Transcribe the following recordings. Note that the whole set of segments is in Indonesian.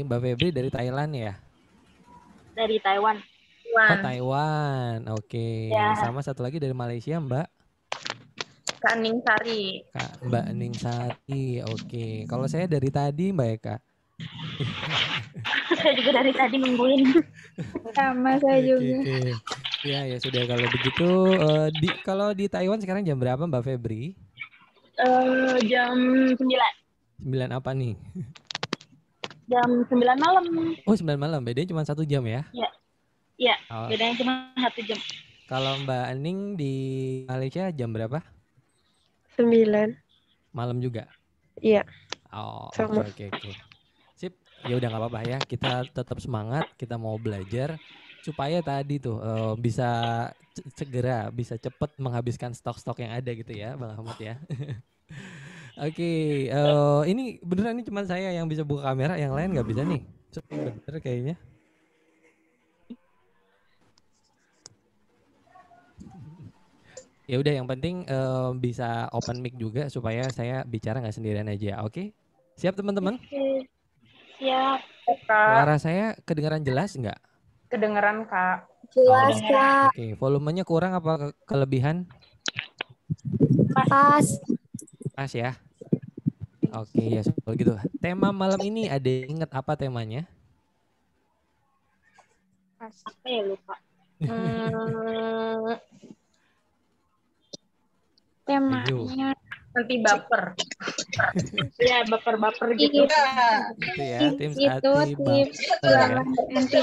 Mbak Febri dari Thailand ya? Dari Taiwan. Oh, Taiwan. Oke. Ya. Sama satu lagi dari Malaysia, Mbak. Kak Ning Sari. Mbak Ning Sari. Oke. Kalau saya dari tadi, Mbak Eka. Saya juga dari tadi nungguin. Sama saya juga. Oke. Ya sudah kalau begitu kalau di Taiwan sekarang jam berapa, Mbak Febri? Jam 9. 9 apa nih? Jam 9 malam. Oh, 9 malam. Bedanya cuma 1 jam ya? Iya. Oh. Bedanya cuma 1 jam. Kalau Mbak Ning di Malaysia jam berapa? 9. Malam juga? Iya. Oh, sama. Oke. Sip. Ya udah nggak apa-apa ya. Kita tetap semangat. Kita mau belajar supaya tadi tuh bisa segera, bisa cepet menghabiskan stok-stok yang ada gitu ya, Bang Ahmad ya. Oke. Ini beneran ini cuma saya yang bisa buka kamera, yang lain nggak bisa nih. Bener kayaknya. Ya udah, yang penting bisa open mic juga supaya saya bicara nggak sendirian aja. Oke? Siap teman-teman? Siap. Suara saya kedengaran jelas nggak? Kedengeran, Kak. Jelas, Kak. Oke. Volumenya kurang apa kelebihan? Pas. Pas ya. Oke, ya soal gitu. Tema malam ini ada yang ingat apa temanya? Apa ya, lupa. Temanya Nanti baper. Ya, baper-baper gitu. Itu ya, tips itu anti tips baper ya. anti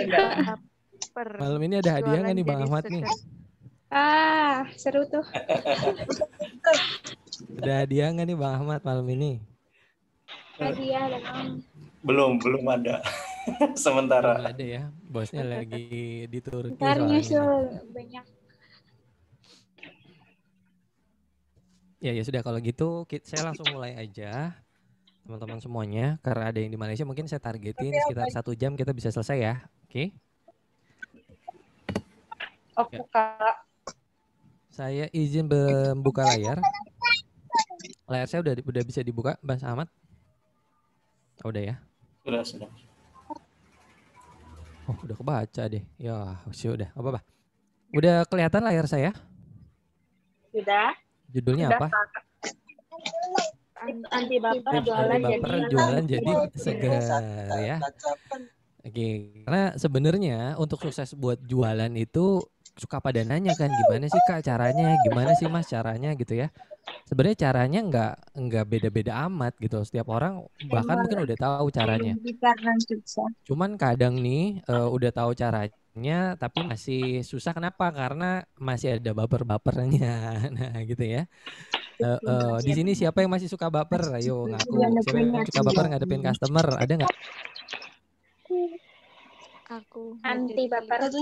baper. Malam ini ada hadiah nggak nih Bang Ahmad nih? Seru tuh. Ada hadiah nggak nih Bang Ahmad malam ini? Hadiah dong. Belum ada. Sementara. Belum ada ya, bosnya lagi di Turki Ntar soalnya. nyusul banyak. Ya sudah kalau gitu saya langsung mulai aja teman-teman semuanya, karena ada yang di Malaysia mungkin saya targetin sekitar 1 jam kita bisa selesai ya. Oke? Oke, Kak. Saya izin membuka layar. Layar saya udah bisa dibuka, Mas Ahmad? Oh, udah ya? Sudah. Oh, udah kebaca deh. Ya, sudah. Apa-apa. Udah kelihatan layar saya? Sudah. Judulnya apa? Anti baper jualan jadi segar ya. Oke, karena sebenarnya untuk sukses buat jualan itu suka pada nanya kan, gimana sih Kak caranya, gimana sih Mas caranya gitu ya. Sebenarnya caranya nggak beda-beda amat gitu. Setiap orang bahkan mungkin udah tahu caranya. Cuman kadang nih udah tahu caranya tapi masih susah. Kenapa? Karena masih ada baper-bapernya. Nah, gitu ya. Di sini siapa yang masih suka baper? Ayo ngaku. Siapa yang suka baper ngadepin customer? Ada nggak? Aku anti baper.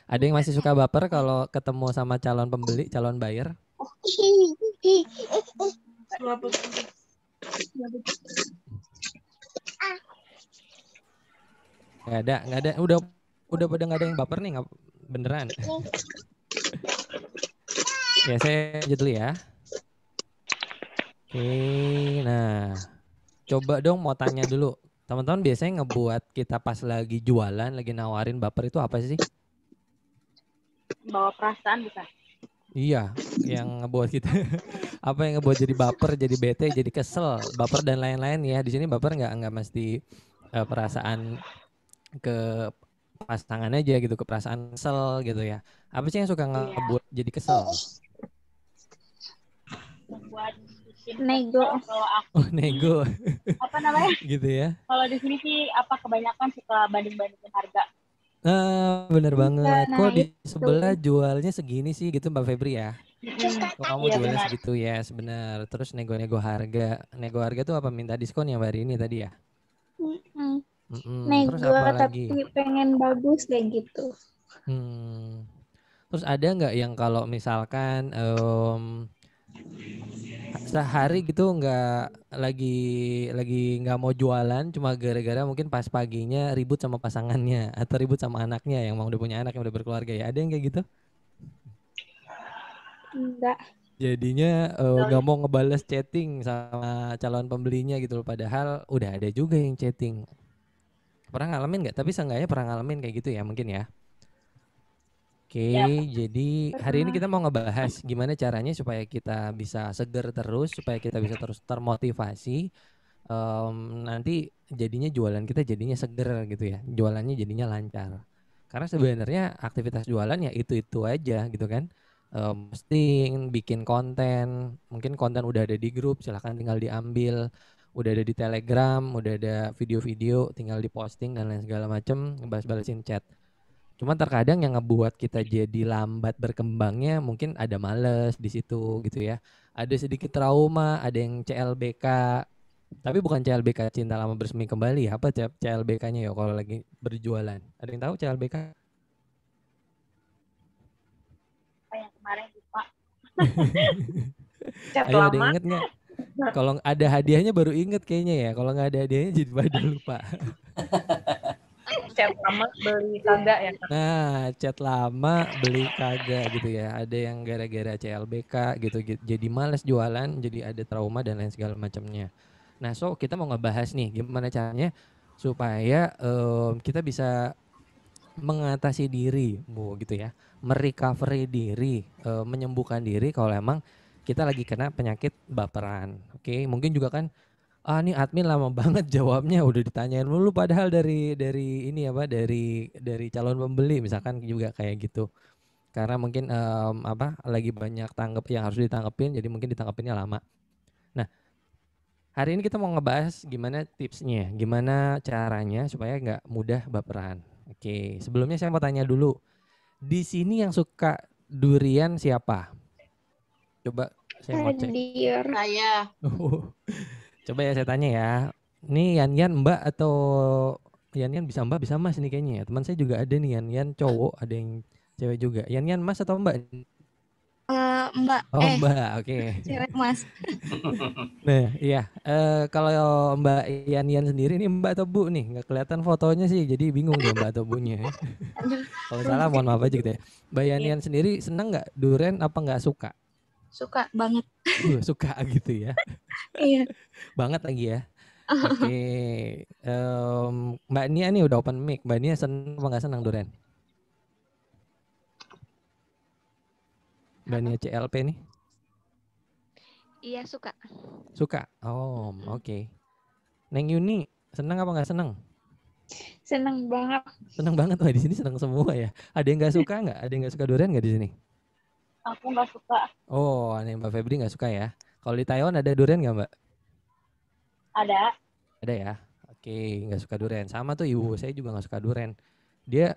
Ada yang masih suka baper kalau ketemu sama calon pembeli, calon buyer? Nggak ada. Udah pada nggak ada yang baper nih, nggak beneran. Ya saya lanjut dulu ya. Oke, nah coba dong mau tanya dulu. Teman-teman biasanya ngebuat kita pas lagi jualan, lagi nawarin baper itu apa sih? Bawa perasaan bukan? Iya, yang ngebuat kita apa yang ngebuat jadi baper, jadi bete, jadi kesel, baper dan lain-lain ya. Di sini baper nggak mesti perasaan ke pasangan aja gitu, ke perasaan kesel gitu ya. Apa sih yang suka ngebuat jadi kesel? Buat nego. Oh, nego. Apa namanya? Gitu ya. Kalau di sini sih kebanyakan suka banding-bandingin harga. Bener banget. Kok di sebelah jualnya segini sih gitu Mbak Febri ya? Kok kamu jualnya segitu ya, sebenar. Terus nego-nego harga. Nego harga tuh apa, minta diskon ya hari ini tadi ya? Nego terus apa tapi lagi? pengen bagus kayak gitu. Terus ada nggak yang kalau misalkan sehari gitu nggak lagi nggak mau jualan cuma gara-gara mungkin pas paginya ribut sama pasangannya atau ribut sama anaknya yang udah punya anak, yang udah berkeluarga ya, ada yang kayak gitu? Enggak. Jadinya nggak mau ngebales chatting sama calon pembelinya gitu loh. Padahal udah ada juga yang chatting. Pernah ngalamin nggak? Tapi seenggaknya pernah ngalamin kayak gitu ya mungkin ya. Oke, Ya, jadi hari ini kita mau ngebahas gimana caranya supaya kita bisa seger terus, supaya kita bisa terus termotivasi. Nanti jadinya jualan kita jadinya seger gitu ya, jualannya jadinya lancar. Karena sebenarnya aktivitas jualan ya itu aja gitu kan. Posting, bikin konten, mungkin konten udah ada di grup, silahkan tinggal diambil. Udah ada di Telegram, udah ada video-video, tinggal diposting dan lain segala macem, ngebales-balesin chat. Cuma terkadang yang ngebuat kita jadi lambat berkembangnya mungkin ada males di situ gitu ya. Ada sedikit trauma, ada yang CLBK. Tapi bukan CLBK cinta lama bersemi kembali ya. Apa CLBK-nya ya kalau lagi berjualan? Ada yang tahu CLBK? apa yang kemarin lupa. Chat Ayo ada yang lama. inget nggak? Kalau ada hadiahnya baru inget kayaknya ya. Kalau nggak ada hadiahnya jadi pada lupa. Chat lama beli kagak ya Kak? Nah, chat lama beli kagak gitu ya. Ada yang gara-gara CLBK gitu, jadi males jualan, jadi ada trauma dan lain segala macamnya. Nah, so kita mau ngebahas nih gimana caranya supaya kita bisa mengatasi diri, gitu ya, merecovery diri, menyembuhkan diri kalau emang kita lagi kena penyakit baperan. Oke, mungkin juga kan nih admin lama banget jawabnya udah ditanyain dulu padahal dari ini apa dari calon pembeli misalkan juga kayak gitu. Karena mungkin lagi banyak tanggap yang harus ditanggepin jadi mungkin ditanggepinnya lama. Nah, hari ini kita mau ngebahas gimana tipsnya, gimana caranya supaya nggak mudah baperan. Oke, sebelumnya saya mau tanya dulu. Di sini yang suka durian siapa? Coba saya mau cek. Hadir. Saya. Coba ya saya tanya ya. Ini Yan Mbak atau Yan bisa Mbak bisa Mas nih kayaknya ya. Teman saya juga ada nih Yan cowok, ada yang cewek juga. Yan Mas atau Mbak? Mbak, Oh Mbak, oke. cewek Mas. Nah iya, kalau Mbak Yan sendiri nih Mbak atau Bu nih? Nggak kelihatan fotonya sih, jadi bingung dia Mbak atau Bunya. Kalau salah mohon maaf aja gitu ya. Mbak Yan sendiri seneng nggak durian apa nggak suka? Suka banget. Suka gitu ya. Iya. Banget lagi ya. Oke, Mbak Nia nih udah open mic. Mbak Nia seneng apa nggak senang durian? Mbak Nia CLP nih? Iya, suka. Suka? Oh, oke. Neng Yuni seneng apa nggak seneng? Seneng banget. Seneng banget. Wah di sini seneng semua ya. Ada yang nggak suka nggak? Ada yang nggak suka durian nggak di sini? Aku nggak suka. Oh, nih Mbak Febri nggak suka ya. Kalau di Taiwan ada durian nggak Mbak? Ada. Ada ya. Oke, nggak suka durian. Sama tuh ibu saya juga nggak suka durian. Dia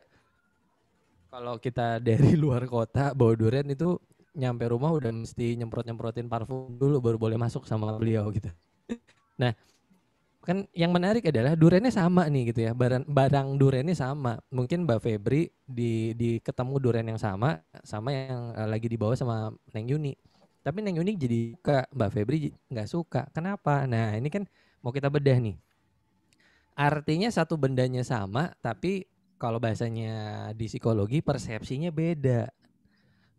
kalau kita dari luar kota bawa durian itu nyampe rumah udah mesti nyemprot-nyemprotin parfum dulu baru boleh masuk sama beliau gitu. Nah, kan yang menarik adalah duriannya sama nih gitu ya. Barang duriannya sama. Mungkin Mbak Febri di ketemu durian yang sama yang lagi dibawa sama Neng Yuni. Tapi Neng Yuni jadi suka, Mbak Febri nggak suka. Kenapa? Nah, ini kan mau kita bedah nih. Artinya satu bendanya sama, tapi kalau bahasanya di psikologi persepsinya beda.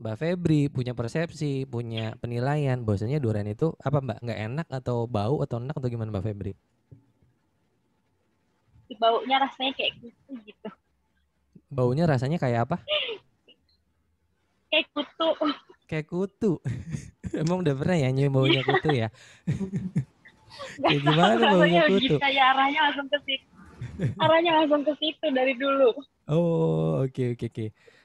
Mbak Febri punya persepsi, punya penilaian bahwasanya durian itu apa Mbak? Nggak enak atau bau atau enak atau gimana Mbak Febri? Baunya rasanya kayak gitu. Baunya rasanya kayak apa? Kayak kutu. Kayak kutu. Emang udah pernah ya nyium baunya kutu ya? Kayak gimana baunya kutu? Kayak arahnya langsung ke situ dari dulu. Oh, oke.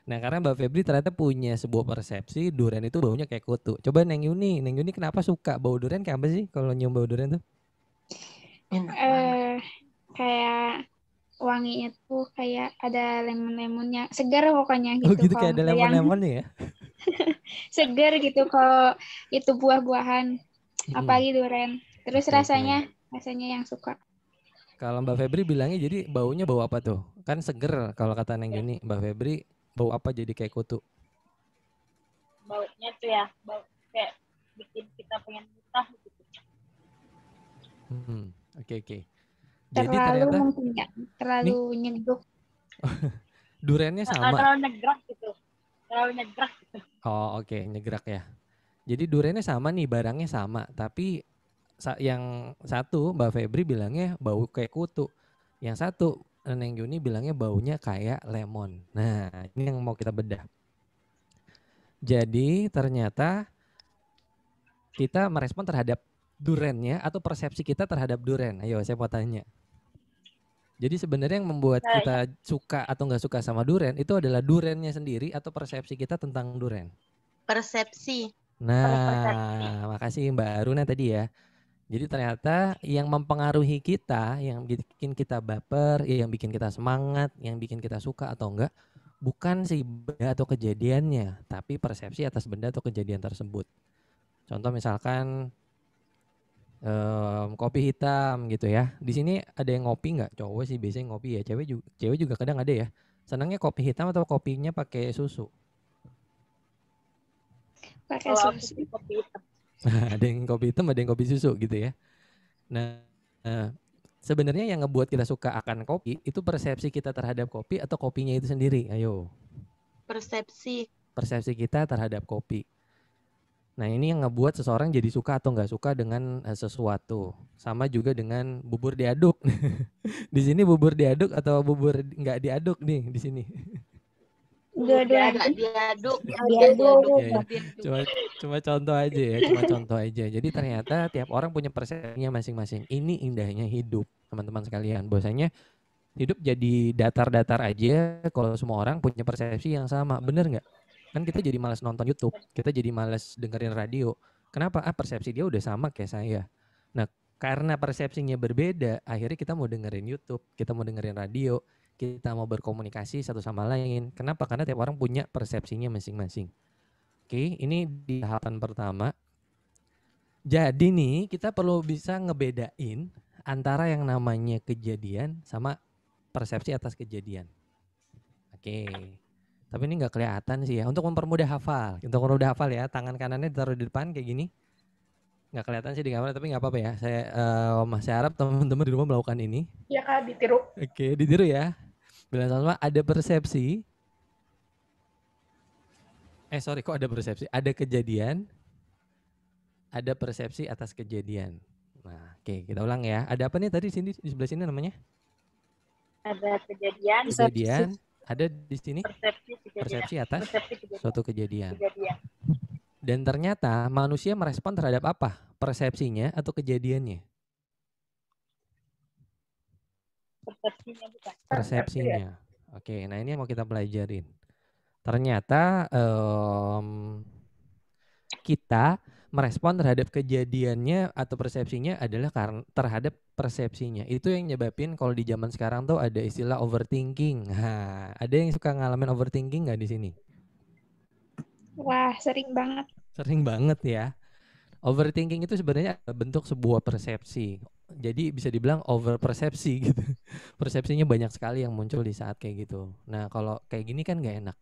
Nah, karena Mbak Febri ternyata punya sebuah persepsi durian itu baunya kayak kutu. Coba Neng Yuni kenapa suka bau durian kayak apa sih kalau nyium bau durian tuh? Kayak wanginya tuh kayak ada lemon-lemonnya, segar pokoknya gitu. Oh gitu, kayak ada lemon-lemonnya ya? Segar gitu kalau itu buah-buahan, apalagi durian. Terus Oke. rasanya yang suka. Kalau Mbak Febri bilangnya jadi baunya bau apa tuh? Kan seger kalau kata Neng Yuni. Mbak Febri bau apa jadi kayak kutu? Baunya tuh ya, bau kayak bikin kita pengen muntah gitu. Oke. Jadi Terlalu ternyata mungkin ya, terlalu nyeduk. duriannya sama. Terlalu nyegrak gitu. Oh, oke, nyegrak ya. Jadi durennya sama nih, barangnya sama, tapi yang satu Mbak Febri bilangnya bau kayak kutu. Yang satu Neng Yuni bilangnya baunya kayak lemon. Nah, ini yang mau kita bedah. Jadi ternyata kita merespon terhadap durennya atau persepsi kita terhadap duren. Ayo saya mau tanya. Jadi sebenarnya yang membuat kita suka atau nggak suka sama duren itu adalah durennya sendiri atau persepsi kita tentang duren? Persepsi. Nah, makasih Mbak Aruna tadi ya. Jadi ternyata yang mempengaruhi kita, yang bikin kita baper, yang bikin kita semangat, yang bikin kita suka atau enggak, bukan si benda atau kejadiannya, tapi persepsi atas benda atau kejadian tersebut. Contoh misalkan kopi hitam gitu ya. Di sini ada yang ngopi nggak? Cowok sih biasanya ngopi ya. Cewek juga kadang ada ya. Senangnya kopi hitam atau kopinya pakai susu? Pakai Kalau aku susu. sih kopi hitam. Ada yang kopi hitam, ada yang kopi susu gitu ya. Nah, sebenarnya yang ngebuat kita suka akan kopi itu persepsi kita terhadap kopi atau kopinya itu sendiri? Ayo. Persepsi. Persepsi kita terhadap kopi. Nah, ini yang ngebuat seseorang jadi suka atau nggak suka dengan sesuatu. Sama juga dengan bubur diaduk. Di sini bubur diaduk atau bubur nggak diaduk nih di sini? Nggak diaduk. Ya. Cuma contoh aja ya, cuma contoh aja. Jadi ternyata tiap orang punya persepsinya masing-masing. Ini indahnya hidup, teman-teman sekalian. Bahwasanya hidup jadi datar-datar aja kalau semua orang punya persepsi yang sama. Bener nggak? Kan kita jadi malas nonton YouTube, kita jadi malas dengerin radio. Kenapa? Persepsi dia udah sama kayak saya. Nah, karena persepsinya berbeda, akhirnya kita mau dengerin YouTube, kita mau dengerin radio, kita mau berkomunikasi satu sama lain. Kenapa? Karena tiap orang punya persepsinya masing-masing. Oke, ini di tahapan pertama. Jadi nih, kita perlu bisa ngebedain antara yang namanya kejadian sama persepsi atas kejadian. Oke. Tapi ini nggak kelihatan sih ya. Untuk mempermudah hafal. Untuk mempermudah hafal ya, tangan kanannya ditaruh di depan kayak gini. Nggak kelihatan sih di kamera, tapi nggak apa-apa ya. Saya masih harap teman-teman di rumah melakukan ini. Ya Kak, ditiru. Oke, ditiru ya. Bilang sama ada persepsi. Kok ada persepsi? Ada kejadian. Ada persepsi atas kejadian. Nah, oke, kita ulang ya. Ada apa nih tadi di sebelah sini namanya? Ada kejadian. Kejadian. Ada di sini Persepsi atas suatu kejadian. Dan ternyata manusia merespon terhadap apa? Persepsinya atau kejadiannya? Persepsinya bukan. Persepsinya. Oke, nah ini yang mau kita pelajarin. Ternyata kita merespon terhadap kejadiannya atau persepsinya adalah karena terhadap persepsinya. Itu yang nyebabin kalau di zaman sekarang tuh ada istilah overthinking. Nah, ada yang suka ngalamin overthinking nggak di sini? Wah, sering banget. Sering banget ya. Overthinking itu sebenarnya bentuk sebuah persepsi. Jadi bisa dibilang over persepsi gitu. Persepsinya banyak sekali yang muncul di saat kayak gitu. Nah, kalau kayak gini kan nggak enak.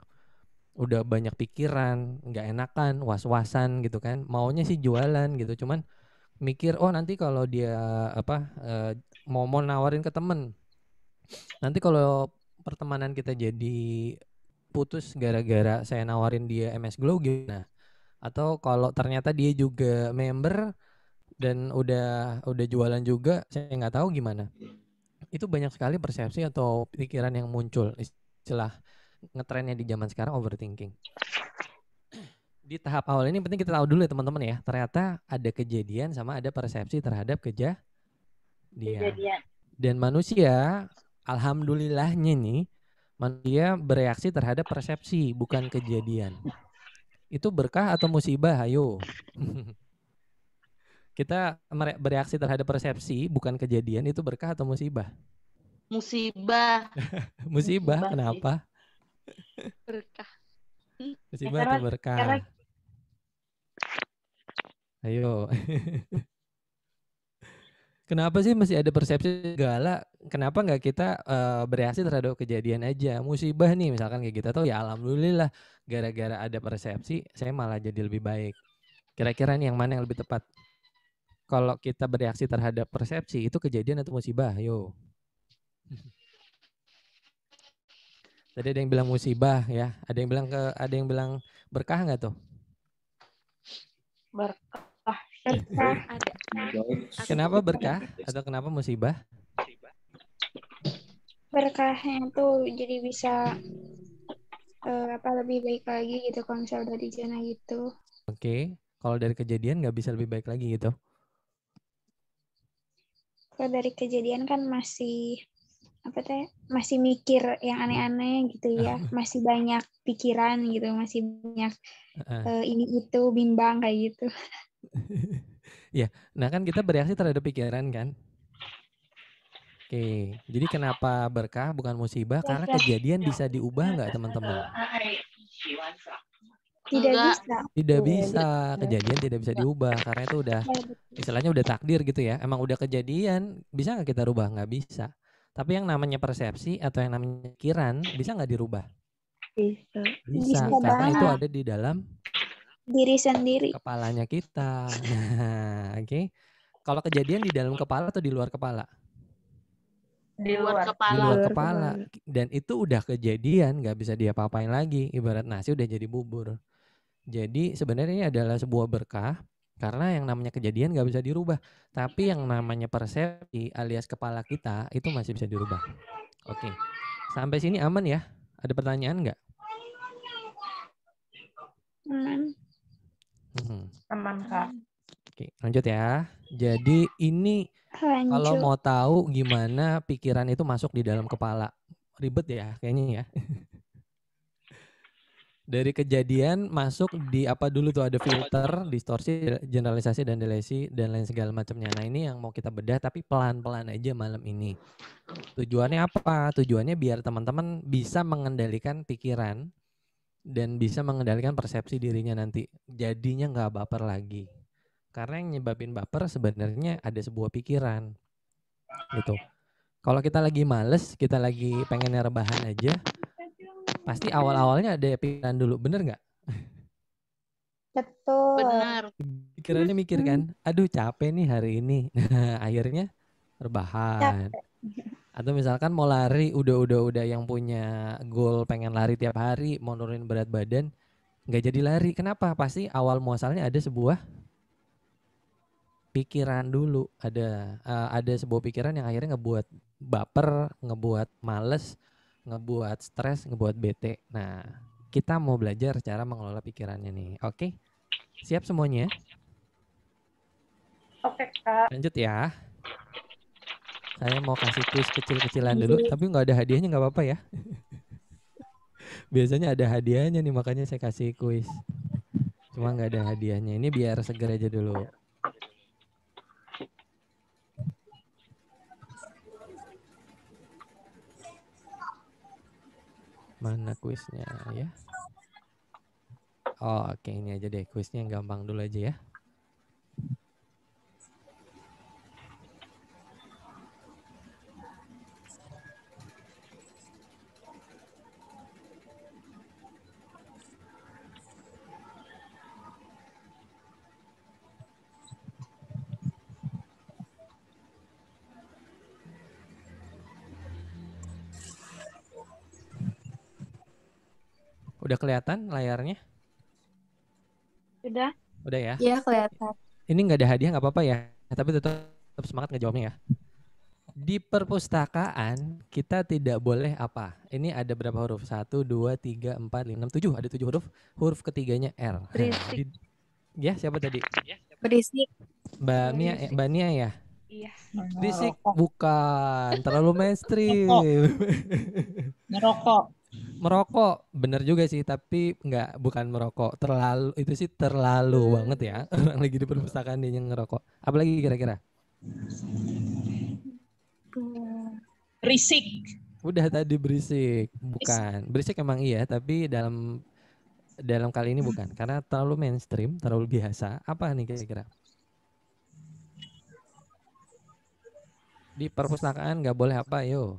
Udah banyak pikiran, nggak enakan, was-wasan gitu kan. Maunya sih jualan gitu, cuman mikir nanti kalau dia mau nawarin ke temen, nanti kalau pertemanan kita jadi putus gara-gara saya nawarin dia MS Glow gimana? Atau kalau ternyata dia juga member dan udah jualan juga, saya nggak tahu gimana. Itu banyak sekali persepsi atau pikiran yang muncul. Istilah ngetrennya di zaman sekarang overthinking. Di tahap awal ini penting kita tahu dulu ya teman-teman ya. Ternyata ada kejadian sama ada persepsi terhadap kejadian. Dan manusia, alhamdulillahnya nih, manusia bereaksi terhadap persepsi bukan kejadian. Itu berkah atau musibah? Ayo. Kita bereaksi terhadap persepsi bukan kejadian, itu berkah atau musibah? Musibah. Musibah, kenapa? Berkah. Musibah atau berkah? Ayo. Kenapa sih masih ada persepsi segala? Kenapa nggak kita bereaksi terhadap kejadian aja? Musibah nih misalkan kayak gitu. Atau ya alhamdulillah gara-gara ada persepsi saya malah jadi lebih baik. Kira-kira nih yang mana yang lebih tepat? Kalau kita bereaksi terhadap persepsi itu kejadian atau musibah? Yo. Tadi ada yang bilang musibah ya. Ada yang bilang berkah nggak tuh? Berkah. Berkah. Ada. Kenapa berkah atau kenapa musibah? Berkahnya tuh jadi bisa lebih baik lagi gitu kalau misalnya udah di zona gitu. Oke, kalau dari kejadian nggak bisa lebih baik lagi gitu. Kalau dari kejadian kan masih masih mikir yang aneh-aneh gitu ya, masih banyak pikiran gitu, masih banyak ini itu bimbang kayak gitu. Ya, nah kan kita bereaksi terhadap pikiran kan. Oke, jadi kenapa berkah bukan musibah? Karena kejadian bisa diubah nggak teman-teman? Tidak Enggak. bisa. Tidak bisa, kejadian tidak bisa diubah karena itu udah istilahnya udah takdir gitu ya. Emang udah kejadian, bisa nggak kita rubah? Nggak bisa. Tapi yang namanya persepsi atau yang namanya pikiran bisa nggak dirubah? Bisa. Bisa, Bisa karena itu banget. ada di dalam Diri sendiri. kepalanya kita. Nah, oke. Kalau kejadian di dalam kepala atau di luar kepala? Di luar. Di Kepala. luar kepala. Dan itu udah kejadian, nggak bisa diapa-apain lagi. Ibarat nasi udah jadi bubur. Jadi sebenarnya ini adalah sebuah berkah karena yang namanya kejadian nggak bisa dirubah. Tapi yang namanya persepsi alias kepala kita itu masih bisa dirubah. Oke, sampai sini aman ya? Ada pertanyaan nggak? Aman, Kak. Oke, lanjut ya. Jadi ini kalau Lanjut. mau tahu gimana pikiran itu masuk di dalam kepala, ribet ya kayaknya ya. Dari kejadian masuk di apa dulu tuh, ada filter, distorsi, generalisasi dan delesi dan lain segala macamnya. Nah ini yang mau kita bedah tapi pelan-pelan aja malam ini. Tujuannya apa? Tujuannya biar teman-teman bisa mengendalikan pikiran dan bisa mengendalikan persepsi dirinya nanti. Jadinya nggak baper lagi. Karena yang nyebabin baper sebenarnya ada sebuah pikiran gitu. Kalau kita lagi males, kita lagi pengen rebahan aja, pasti awal-awalnya ada pikiran dulu, bener nggak? Betul. Benar. Pikirannya mikir kan, aduh capek nih hari ini. Nah, akhirnya rebahan. Atau misalkan mau lari, udah yang punya goal pengen lari tiap hari, mau nurunin berat badan, nggak jadi lari. Kenapa? Pasti awal muasalnya ada sebuah pikiran dulu. Ada sebuah pikiran yang akhirnya ngebuat baper, ngebuat males, ngebuat stres, ngebuat bete. Nah, kita mau belajar cara mengelola pikirannya nih. Oke? Siap semuanya? Oke, Kak. Lanjut ya. Saya mau kasih kuis kecil-kecilan dulu, tapi nggak ada hadiahnya nggak apa-apa ya. Biasanya ada hadiahnya nih, makanya saya kasih kuis. Cuma nggak ada hadiahnya. Ini biar seger aja dulu. Mana kuisnya ya? Oh, oke, ini aja deh kuisnya yang gampang dulu aja ya. Udah kelihatan layarnya? Sudah. Udah ya? Iya, kelihatan. Ini nggak ada hadiah nggak apa-apa ya, tapi tetap semangat ngejawabnya ya. Di perpustakaan kita tidak boleh apa? Ini ada berapa huruf? 1, 2, 3, 4, 5, 6, 7. Ada 7 huruf. Huruf ketiganya R. Berisik. Ya, siapa tadi? Berisik. Mbak Nia ya? Iya. Berisik bukan, terlalu mainstream. Ngerokok. Merokok, bener juga sih, tapi bukan merokok. Terlalu, itu sih terlalu banget ya. Orang lagi di perpustakaan dia ngerokok. Apalagi kira-kira? Berisik. Udah tadi berisik, bukan. Berisik emang iya, tapi dalam kali ini bukan. Karena terlalu mainstream, terlalu biasa. Apa nih kira-kira? Di perpustakaan nggak boleh apa, yo?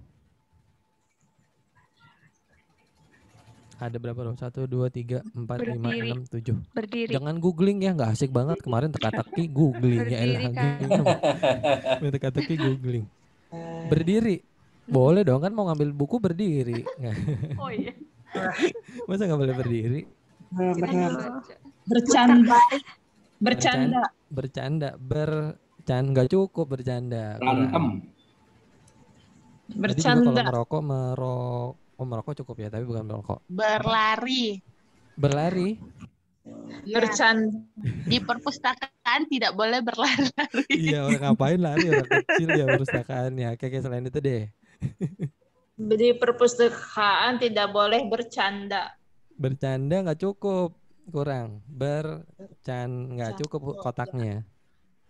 Ada berapa huruf? 1, 2, 3, 4, 5, 6, 7. Berdiri. Jangan googling ya, nggak asik banget. Kemarin teka-teki googling. Ya elah, teka-teki googling. Berdiri. Boleh dong, kan mau ngambil buku berdiri. Oh iya. Masa nggak boleh berdiri? Bercanda. Bercanda. Bercanda nggak cukup bercanda. Berantem. Tadi juga kalau Bercanda. merokok cukup ya, tapi bukan merokok. Berlari. Berlari. Ya, Bercanda. di perpustakaan tidak boleh berlari-lari. Iya, orang ngapain lari, orang kecil ya perpustakaannya. Kayak selain itu deh. Di perpustakaan tidak boleh bercanda. Bercanda nggak cukup, kurang. Nggak cukup kotaknya.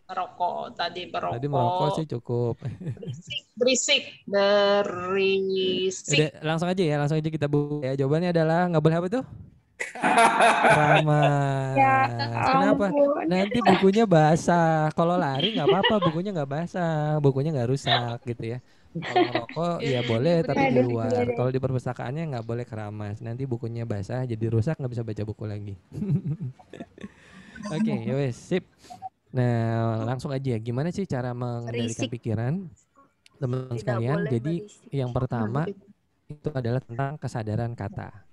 Merokok. Tadi Tadi merokok sih cukup. Berisik. Udah, langsung aja kita buka ya. Jawabannya adalah nggak boleh apa tuh? Ramah. Ya Kenapa? ampun. Nanti bukunya basah. Kalau lari nggak apa-apa, bukunya nggak basah, bukunya nggak rusak gitu ya. Kalau ngerokok ya boleh, tapi di Aduh, luar. iya deh. Kalau di perpustakaannya nggak boleh keramas. Nanti bukunya basah, jadi rusak, nggak bisa baca buku lagi. Oke, ya wes, sip. Nah, langsung aja. Gimana sih cara mengendalikan Berisik. pikiran, teman-teman Tidak sekalian? boleh Jadi berisik. yang pertama itu adalah tentang kesadaran kata.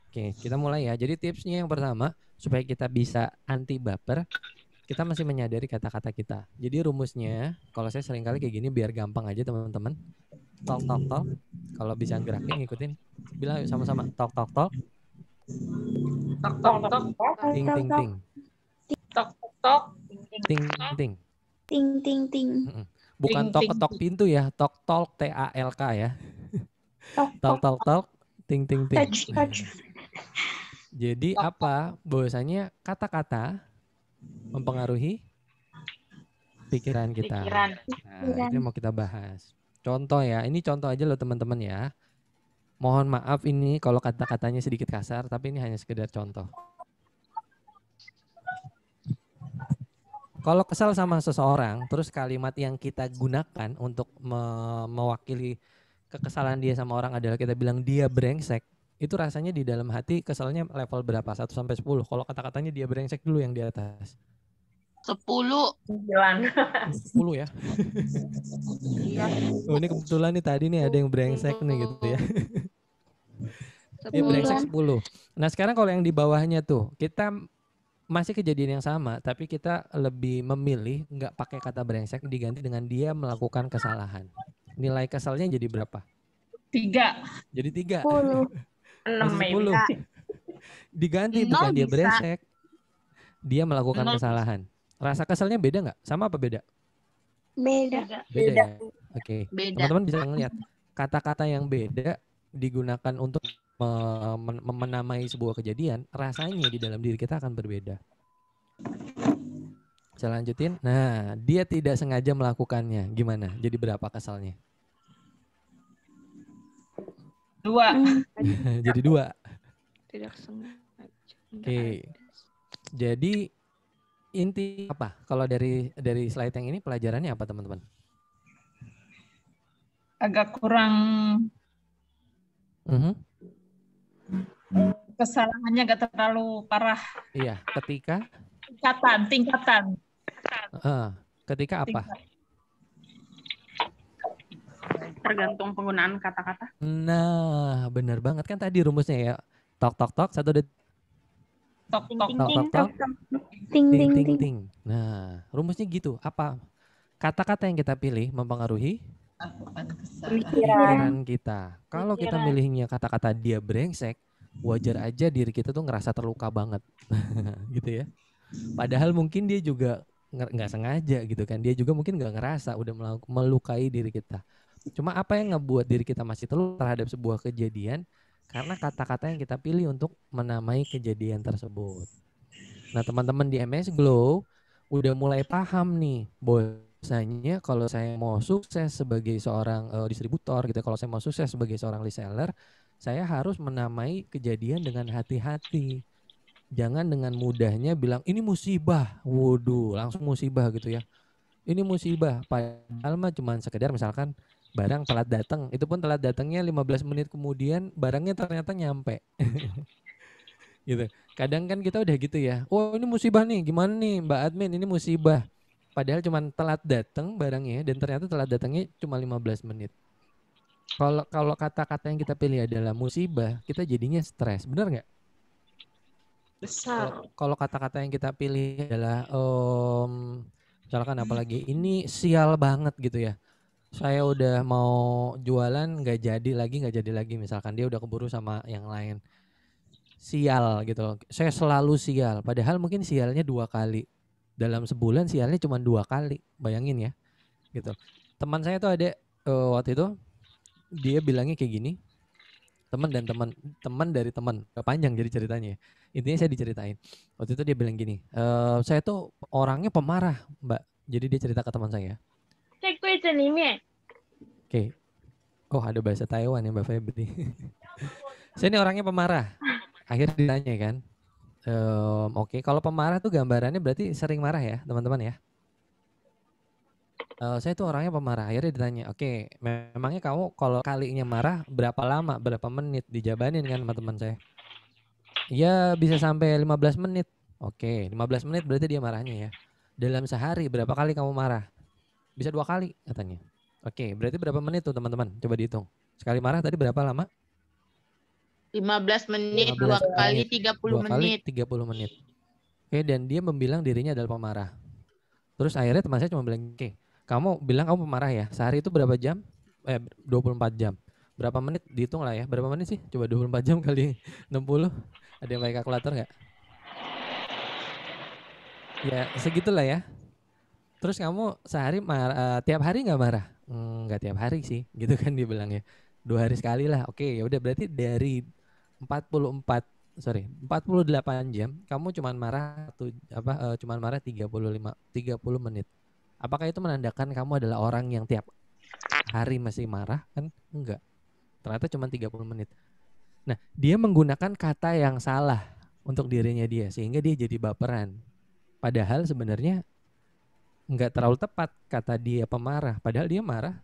Oke, kita mulai ya. Jadi tipsnya yang pertama, supaya kita bisa anti baper, kita masih menyadari kata-kata kita. Jadi rumusnya, kalau saya sering kali kayak gini biar gampang aja teman-teman. Talk, talk, talk. Kalau bisa gerakin, ngikutin. Bilang yuk sama-sama. Talk, talk, talk. Tok, tok, tok. Ting, ting, ting. Tok, tok, tok. Ting, ting. Ting ting ting. Bukan Ting, tok ting, ketok pintu ya. Talk, talk, TALK ya. Tok Talk, tok talk, talk. Ting, ting, ting. touch touch. Jadi apa? Bahwasanya kata-kata mempengaruhi pikiran kita. Nah, itu yang mau kita bahas. Contoh ya, ini contoh aja loh teman-teman ya. Mohon maaf ini kalau kata-katanya sedikit kasar, tapi ini hanya sekedar contoh. Kalau kesal sama seseorang, terus kalimat yang kita gunakan untuk mewakili kekesalan dia sama orang adalah kita bilang dia brengsek. Itu rasanya di dalam hati kesalnya level berapa? 1 sampai 10. Kalau kata-katanya dia brengsek dulu yang di atas. 10. 9. 10 ya. Iya. Oh, ini kebetulan nih tadi nih ada yang brengsek nih gitu ya. Dia brengsek 10. Nah, sekarang kalau yang di bawahnya tuh, kita masih kejadian yang sama, tapi kita lebih memilih nggak pakai kata brengsek, diganti dengan dia melakukan kesalahan. Nilai kesalnya jadi berapa? 3. Jadi 3. 10. 6 Masih 10. Diganti bukan dia bisa. brengsek. Dia melakukan 0 kesalahan. Rasa kesalnya beda nggak? Sama apa beda? Beda. Beda ya? Oke. Beda. Teman-teman bisa ngelihat kata-kata yang beda digunakan untuk menamai sebuah kejadian, rasanya di dalam diri kita akan berbeda. Saya lanjutin. Nah, dia tidak sengaja melakukannya. Gimana? Jadi berapa kesalnya? 2. Jadi 2. Tidak sengaja. Oke. Jadi inti apa? Kalau dari slide yang ini pelajarannya apa teman-teman? Agak kurang kesalahannya agak terlalu parah. Iya, ketika Tingkatan. ketika apa? Tergantung penggunaan kata-kata. Nah, benar banget kan tadi rumusnya ya. Tok tok tok, 1 detik. Tok, tok, Tok tok tok. Ting Ting ting ting ting. ting. Nah, rumusnya gitu. Apa? Kata-kata yang kita pilih mempengaruhi pikiran kita. Kalau kita milihnya kata-kata dia brengsek, wajar aja diri kita tuh ngerasa terluka banget. Gitu ya. Padahal mungkin dia juga nggak sengaja gitu kan. Dia juga mungkin nggak ngerasa udah melukai diri kita. Cuma apa yang ngebuat diri kita masih terluka terhadap sebuah kejadian? Karena kata-kata yang kita pilih untuk menamai kejadian tersebut. Nah, teman-teman di MS Glow udah mulai paham nih, bahwasanya kalau saya mau sukses sebagai seorang distributor gitu, kalau saya mau sukses sebagai seorang reseller, saya harus menamai kejadian dengan hati-hati. Jangan dengan mudahnya bilang ini musibah. Waduh, langsung musibah gitu ya. Ini musibah. Padahal mah cuma sekedar misalkan barang telat datang. Itu pun telat datangnya 15 menit kemudian barangnya ternyata nyampe. Gitu. Kadang kan kita udah gitu ya. Oh, ini musibah nih. Gimana nih Mbak Admin, ini musibah. Padahal cuma telat datang barangnya dan ternyata telat datangnya cuma 15 menit. Kalau kata-kata yang kita pilih adalah musibah, kita jadinya stres. Benar nggak? Besar. Kalau kata-kata yang kita pilih adalah misalkan apalagi ini sial banget gitu ya. Saya udah mau jualan nggak jadi lagi misalkan dia udah keburu sama yang lain. Sial gitu loh. Saya selalu sial. Padahal mungkin sialnya 2 kali. Dalam sebulan sialnya cuma 2 kali. Bayangin ya. Gitu. Teman saya tuh ada waktu itu dia bilangnya kayak gini. Teman dari teman. Panjang jadi ceritanya. Intinya saya diceritain. Waktu itu dia bilang gini, saya tuh orangnya pemarah, Mbak. Jadi dia cerita ke teman saya. Oke. Oh, ada bahasa Taiwan ya Mbak Febri. Saya ini orangnya pemarah. Akhirnya ditanya kan. Oke, kalau pemarah tuh gambarannya berarti sering marah ya, teman-teman ya. Saya tuh orangnya pemarah. Akhirnya ditanya, oke, memangnya kamu kalau kalinya marah berapa lama, berapa menit? Dijabanin kan sama teman saya. Ya bisa sampai 15 menit. Oke, 15 menit berarti dia marahnya ya. Dalam sehari berapa kali kamu marah? Bisa 2 kali katanya. Oke, berarti berapa menit tuh teman-teman? Coba dihitung. Sekali marah tadi berapa lama? 15 menit, 2 15 kali menit. 30 2 kali menit. 30 menit. Oke, dan dia membilang dirinya adalah pemarah. Terus akhirnya teman saya cuma bilang, oke, kamu bilang kamu pemarah ya. Sehari itu berapa jam? 24 jam. Berapa menit? Dihitung lah ya. Berapa menit sih? Coba 24 jam kali 60. Ada yang pakai kalkulator nggak? Ya segitulah ya. Terus kamu sehari tiap hari nggak marah? Nggak tiap hari sih, gitu kan dia bilang ya. 2 hari sekali lah. Oke, ya udah berarti dari 48 jam kamu cuman marah cuman marah 30 menit. Apakah itu menandakan kamu adalah orang yang tiap hari masih marah? Kan enggak. Ternyata cuma 30 menit. Nah, dia menggunakan kata yang salah untuk dirinya dia sehingga dia jadi baperan. Padahal sebenarnya enggak terlalu tepat kata dia pemarah. Padahal dia marah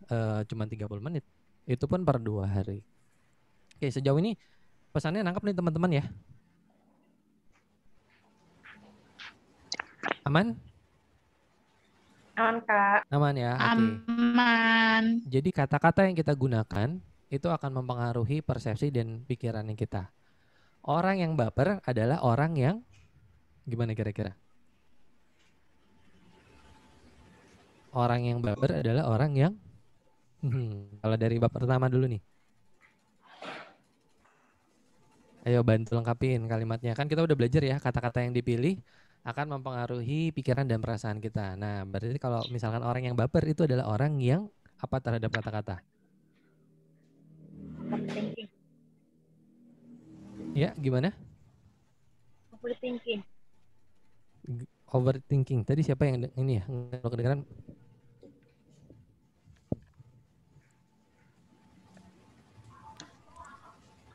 cuma 30 menit. Itu pun per 2 hari. Oke, sejauh ini pesannya nangkep nih teman-teman ya. Aman? Aman, Kak. Aman ya, oke. Aman. Jadi kata-kata yang kita gunakan itu akan mempengaruhi persepsi dan pikirannya kita. Orang yang baper adalah orang yang gimana kira-kira? Orang yang baper adalah orang yang kalau dari bab pertama dulu nih. Ayo bantu lengkapin kalimatnya. Kan kita udah belajar ya, kata-kata yang dipilih akan mempengaruhi pikiran dan perasaan kita. Nah, berarti kalau misalkan orang yang baper itu adalah orang yang apa terhadap kata-kata? Overthinking. Ya, gimana? Overthinking. Overthinking. Tadi siapa yang ini ya? Kalau kedengeran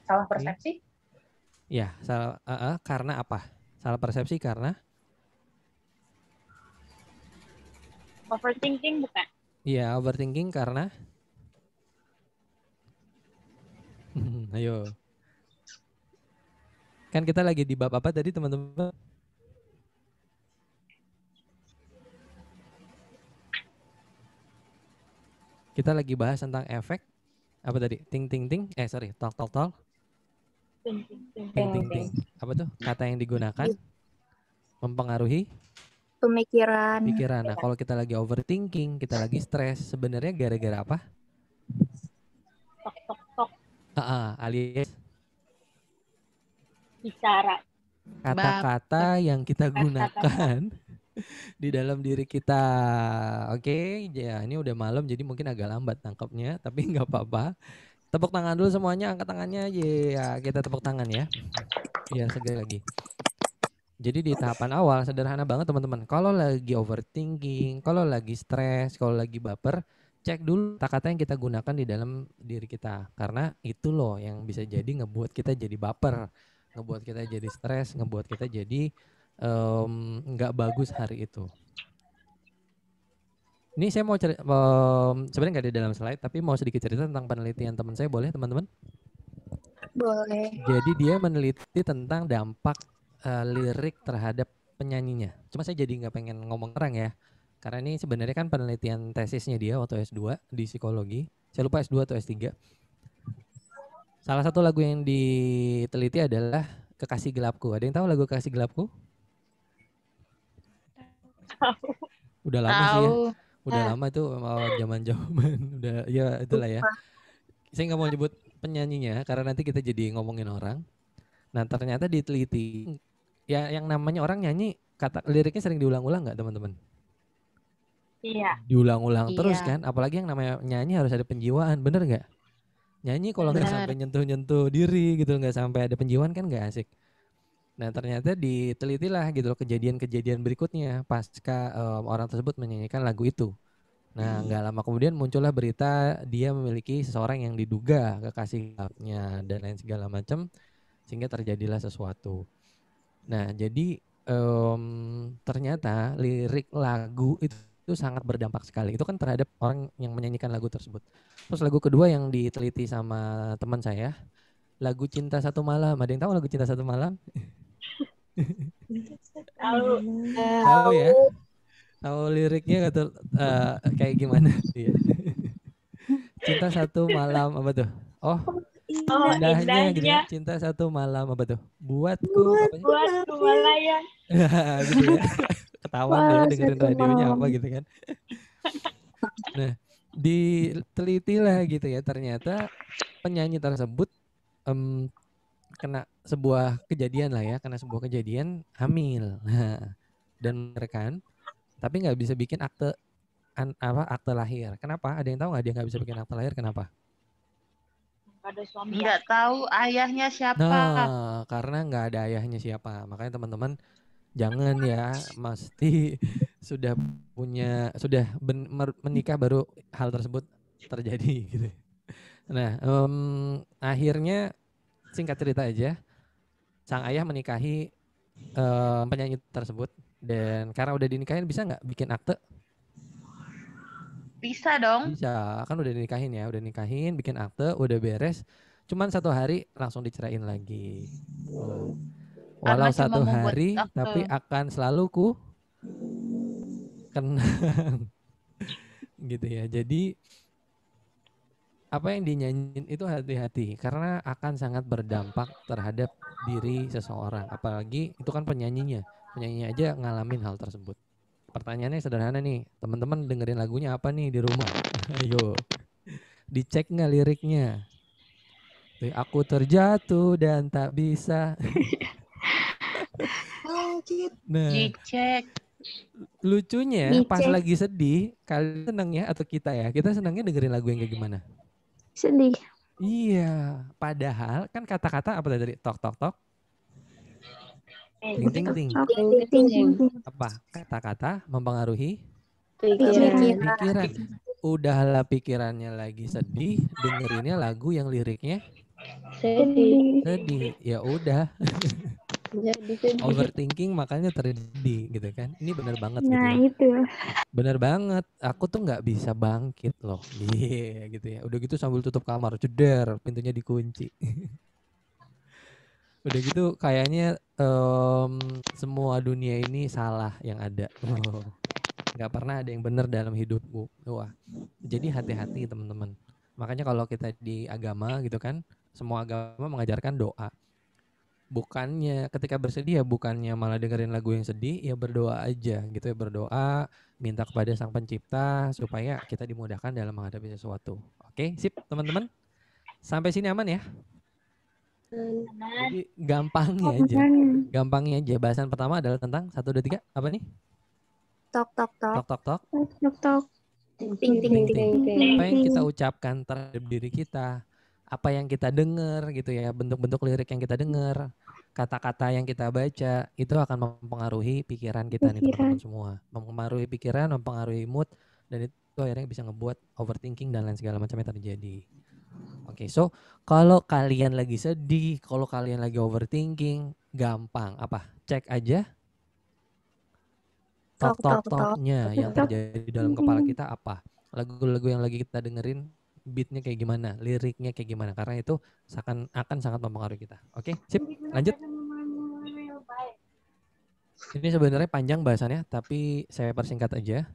Salah persepsi? ya, salah karena apa? Salah persepsi karena Overthinking bukan? iya, overthinking karena ayo. Kan kita lagi di bab apa tadi teman-teman? Kita lagi bahas tentang efek apa tadi? Talk. Ting. Apa tuh? Kata yang digunakan mempengaruhi Pemikiran. pikiran. Nah, kalau kita lagi overthinking, kita lagi stres, sebenarnya gara-gara apa? Tok. Alias Bicara. kata-kata yang kita gunakan di dalam diri kita. Oke, ya ini udah malam jadi mungkin agak lambat tangkapnya, tapi nggak apa-apa. Tepuk tangan dulu semuanya, angkat tangannya. Ya, kita tepuk tangan ya. Biar segar lagi. Jadi di tahapan awal sederhana banget teman-teman. Kalau lagi overthinking, kalau lagi stres, kalau lagi baper, cek dulu kata-kata yang kita gunakan di dalam diri kita. Karena itu loh yang bisa jadi ngebuat kita jadi baper, ngebuat kita jadi stres, ngebuat kita jadi nggak bagus hari itu. Ini saya mau sebenarnya nggak ada dalam slide, tapi mau sedikit cerita tentang penelitian teman saya, boleh teman-teman? Boleh. Jadi dia meneliti tentang dampak lirik terhadap penyanyinya. Cuma saya jadi nggak pengen ngomong orang ya, karena ini sebenarnya kan penelitian tesisnya dia waktu S2 di psikologi. Saya lupa S2 atau S3. Salah satu lagu yang diteliti adalah Kekasih Gelapku. Ada yang tahu lagu Kekasih Gelapku? Udah lama sih ya. Tahu. Udah lama tuh zaman-zaman udah ya itulah ya. Saya nggak mau nyebut penyanyinya karena nanti kita jadi ngomongin orang. Nah, ternyata diteliti ya yang namanya orang nyanyi kata liriknya sering diulang-ulang nggak teman-teman? Iya. Diulang-ulang terus Iya. kan, apalagi yang namanya nyanyi harus ada penjiwaan, bener nggak? Nyanyi kalau nggak Bener. sampai nyentuh-nyentuh diri gitu, nggak sampai ada penjiwaan kan nggak asik. Nah ternyata ditelitilah gitu loh kejadian-kejadian berikutnya pasca orang tersebut menyanyikan lagu itu. Nah nggak lama kemudian muncullah berita dia memiliki seseorang yang diduga kekasih gelapnya dan lain segala macam sehingga terjadilah sesuatu. Nah jadi ternyata lirik lagu itu sangat berdampak sekali. Itu kan terhadap orang yang menyanyikan lagu tersebut. Terus lagu kedua yang diteliti sama teman saya, lagu Cinta Satu Malam. Ada yang tahu lagu Cinta Satu Malam? Tahu. Tahu ya? Tahu liriknya kata kayak gimana? Iya. Cinta Satu Malam apa tuh? Oh, indahnya gitu ya. Cinta Satu Malam apa tuh? Buatku apa sih? Buatku melayang. Gitu ya. Ketahuan deh dengerin radionya apa gitu kan. Nah, ditelitilah gitu ya. Ternyata penyanyi tersebut kena sebuah kejadian lah ya, kena sebuah kejadian hamil. Dan merekan tapi nggak bisa bikin akte akte lahir. Kenapa? Ada yang tahu nggak dia nggak bisa bikin akte lahir? Kenapa? Ada suami ya. Nggak tahu ayahnya siapa. Nah, karena nggak ada ayahnya siapa. Makanya teman-teman jangan ya, mesti sudah menikah baru hal tersebut terjadi gitu. Nah, akhirnya singkat cerita aja, sang ayah menikahi penyanyi tersebut dan karena udah dinikahin bisa nggak bikin akte? Bisa dong. Bisa, kan udah dinikahin ya, udah nikahin, bikin akte, udah beres. Cuman 1 hari langsung diceraiin lagi. Walau Karena cuma 1 membuat hari, akte. tapi akan selalu ku kenang. Gitu ya. Jadi apa yang dinyanyiin itu hati-hati karena akan sangat berdampak terhadap diri seseorang. Apalagi itu kan penyanyinya. Penyanyinya aja ngalamin hal tersebut. Pertanyaannya sederhana nih, teman-teman dengerin lagunya apa nih di rumah? Ayo, dicek nggak liriknya? Aku terjatuh dan tak bisa. Nah, Dicek. lucunya pas Dicek. lagi sedih, kalian seneng ya atau kita ya? Kita senangnya dengerin lagu yang kayak gimana? Sedih. Iya, padahal kan kata-kata apa tadi? Tok tok tok. Ting ting ting. Apa? Kata-kata mempengaruhi pikiran. Udahlah pikirannya lagi sedih, dengerinnya lagu yang liriknya sedih. Ya udah. Overthinking makanya terjadi gitu kan. Ini benar banget gitu Nah ya. itu. Benar banget. Aku tuh nggak bisa bangkit loh. Iya gitu ya. Udah gitu sambil tutup kamar, jeder, pintunya dikunci. Udah gitu kayaknya semua dunia ini salah yang ada. Nggak pernah ada yang benar dalam hidupku. Wah. Jadi hati-hati teman-teman. Makanya kalau kita di agama gitu kan, semua agama mengajarkan doa. Bukannya ketika bersedih ya bukannya malah dengerin lagu yang sedih, ya berdoa aja gitu ya, berdoa minta kepada Sang Pencipta supaya kita dimudahkan dalam menghadapi sesuatu. Oke, sip teman-teman. Sampai sini aman ya? Jadi gampangnya aja. Bahasan pertama adalah tentang 1, 2, 3 apa nih? Tok tok tok. Tok tok tok. Tok tok. Ting, ting, ting. Apa yang kita ucapkan terhadap diri kita, apa yang kita dengar gitu ya, bentuk-bentuk lirik yang kita dengar, kata-kata yang kita baca, itu akan mempengaruhi pikiran kita nih teman-teman semua. Mempengaruhi pikiran, mempengaruhi mood, dan itu akhirnya bisa ngebuat overthinking dan lain segala macam yang terjadi. Oke, so kalau kalian lagi sedih, kalau kalian lagi overthinking, gampang apa? Cek aja tok-tok-toknya yang terjadi dalam kepala kita apa. Lagu-lagu yang lagi kita dengerin beatnya kayak gimana, liriknya kayak gimana. Karena itu akan sangat mempengaruhi kita. Oke, sip, lanjut. Ini sebenarnya panjang bahasannya, tapi saya persingkat aja.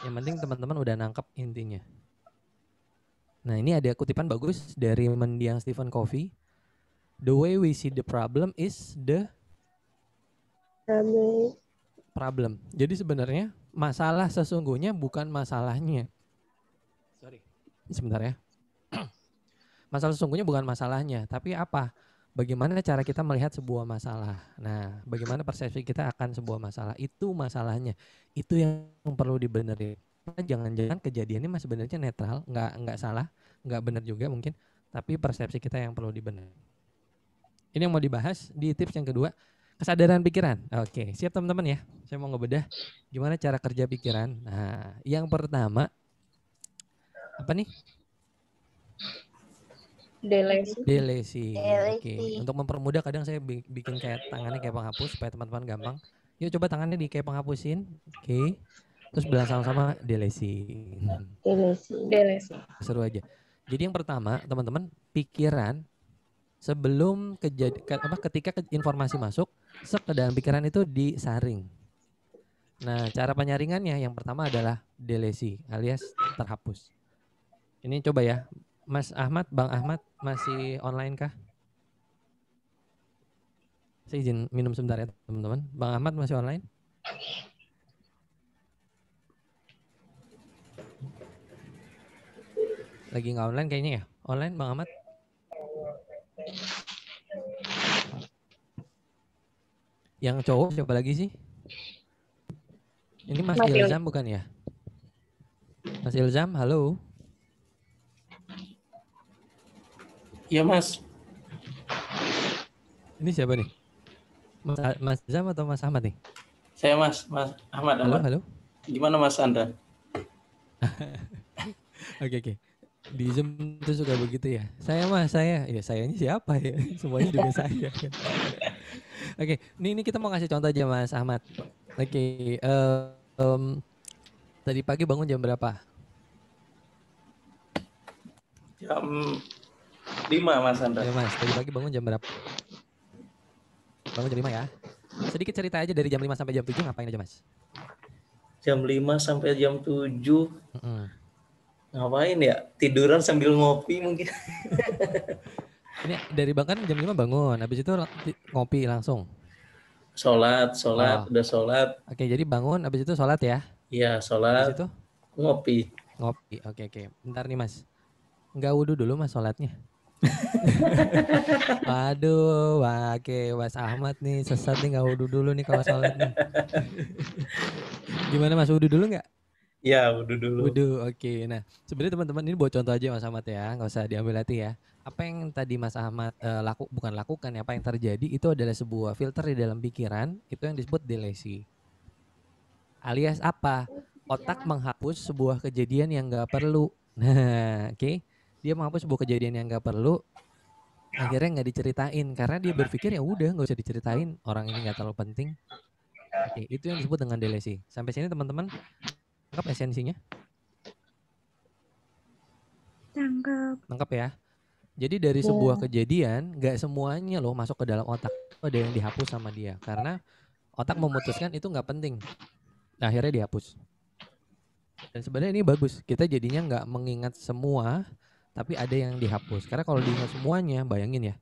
Yang penting teman-teman udah nangkep intinya. Nah ini ada kutipan bagus dari mendiang Stephen Covey. The way we see the problem is the problem. Jadi sebenarnya masalah sesungguhnya bukan masalahnya. Sorry, sebentar ya. Masalah sesungguhnya bukan masalahnya, tapi apa? Bagaimana cara kita melihat sebuah masalah. Nah, bagaimana persepsi kita akan sebuah masalah. Itu masalahnya. Itu yang perlu dibenerin. Jangan-jangan kejadiannya masih sebenarnya netral, nggak salah, nggak benar juga mungkin, tapi persepsi kita yang perlu dibenerin. Ini yang mau dibahas di tips yang kedua, kesadaran pikiran. Oke, siap teman-teman ya. Saya mau ngebedah gimana cara kerja pikiran. Nah, yang pertama apa nih? Delesi. Oke. Untuk mempermudah kadang saya bikin kayak tangannya kayak penghapus supaya teman-teman gampang. Yuk coba tangannya di kayak penghapusin. Oke. Terus bilang sama-sama delesi. Seru aja. Jadi yang pertama, teman-teman, pikiran sebelum ketika informasi masuk, ke dalam pikiran itu disaring. Nah, cara penyaringannya yang pertama adalah delesi alias terhapus. Ini coba ya. Mas Ahmad, Bang Ahmad masih online kah? Saya izin minum sebentar ya teman-teman. Bang Ahmad masih online? Lagi nggak online kayaknya ya? Online Bang Ahmad? Yang cowok siapa lagi sih? Ini Mas Ilzam bukan ya? Mas Ilzam, halo. Iya Mas. Ini siapa nih? Mas Ilzam atau Mas Ahmad nih? Saya Mas Ahmad. Halo. Gimana Mas Anda? Oke. Di Zoom itu suka begitu ya. Saya. Ya sayanya siapa ya? Semuanya juga saya. Oke, ini kita mau kasih contoh aja Mas Ahmad. Oke, tadi pagi bangun jam berapa? Jam 5 Mas Anda. Ya Mas, tadi pagi bangun jam berapa? Bangun jam 5 ya. Sedikit cerita aja dari jam 5 sampai jam 7 ngapain aja Mas? Jam 5 sampai jam 7. Ngapain ya? Tiduran sambil ngopi mungkin. Ini dari kan jam 5 bangun, habis itu ngopi langsung. Sholat, udah sholat. Oke, jadi bangun, habis itu sholat ya? Iya, sholat. Habis itu? Ngopi. Oke. Bentar nih Mas. Enggak wudhu dulu Mas sholatnya. Waduh, oke, Mas Ahmad nih sesat nih, nggak wudhu dulu nih kalau sholat nih. Gimana Mas, wudhu dulu nggak? Ya, wudhu dulu. Oke. Nah, sebenarnya teman-teman ini buat contoh aja Mas Ahmad ya, nggak usah diambil hati ya. Apa yang tadi Mas Ahmad lakukan ya, apa yang terjadi itu adalah sebuah filter di dalam pikiran, itu yang disebut delesi. Alias apa? Otak menghapus sebuah kejadian yang nggak perlu. Nah, oke. Dia menghapus sebuah kejadian yang nggak perlu, akhirnya nggak diceritain karena dia berpikir ya udah nggak usah diceritain, orang ini nggak terlalu penting. Oke, itu yang disebut dengan delesi. Sampai sini teman-teman tangkap esensinya? Tangkap ya. Jadi dari sebuah kejadian nggak semuanya loh masuk ke dalam otak, ada yang dihapus sama dia karena otak memutuskan itu nggak penting, akhirnya dihapus. Dan sebenarnya ini bagus, kita jadinya nggak mengingat semua, tapi ada yang dihapus. Karena kalau diingat semuanya, bayangin ya,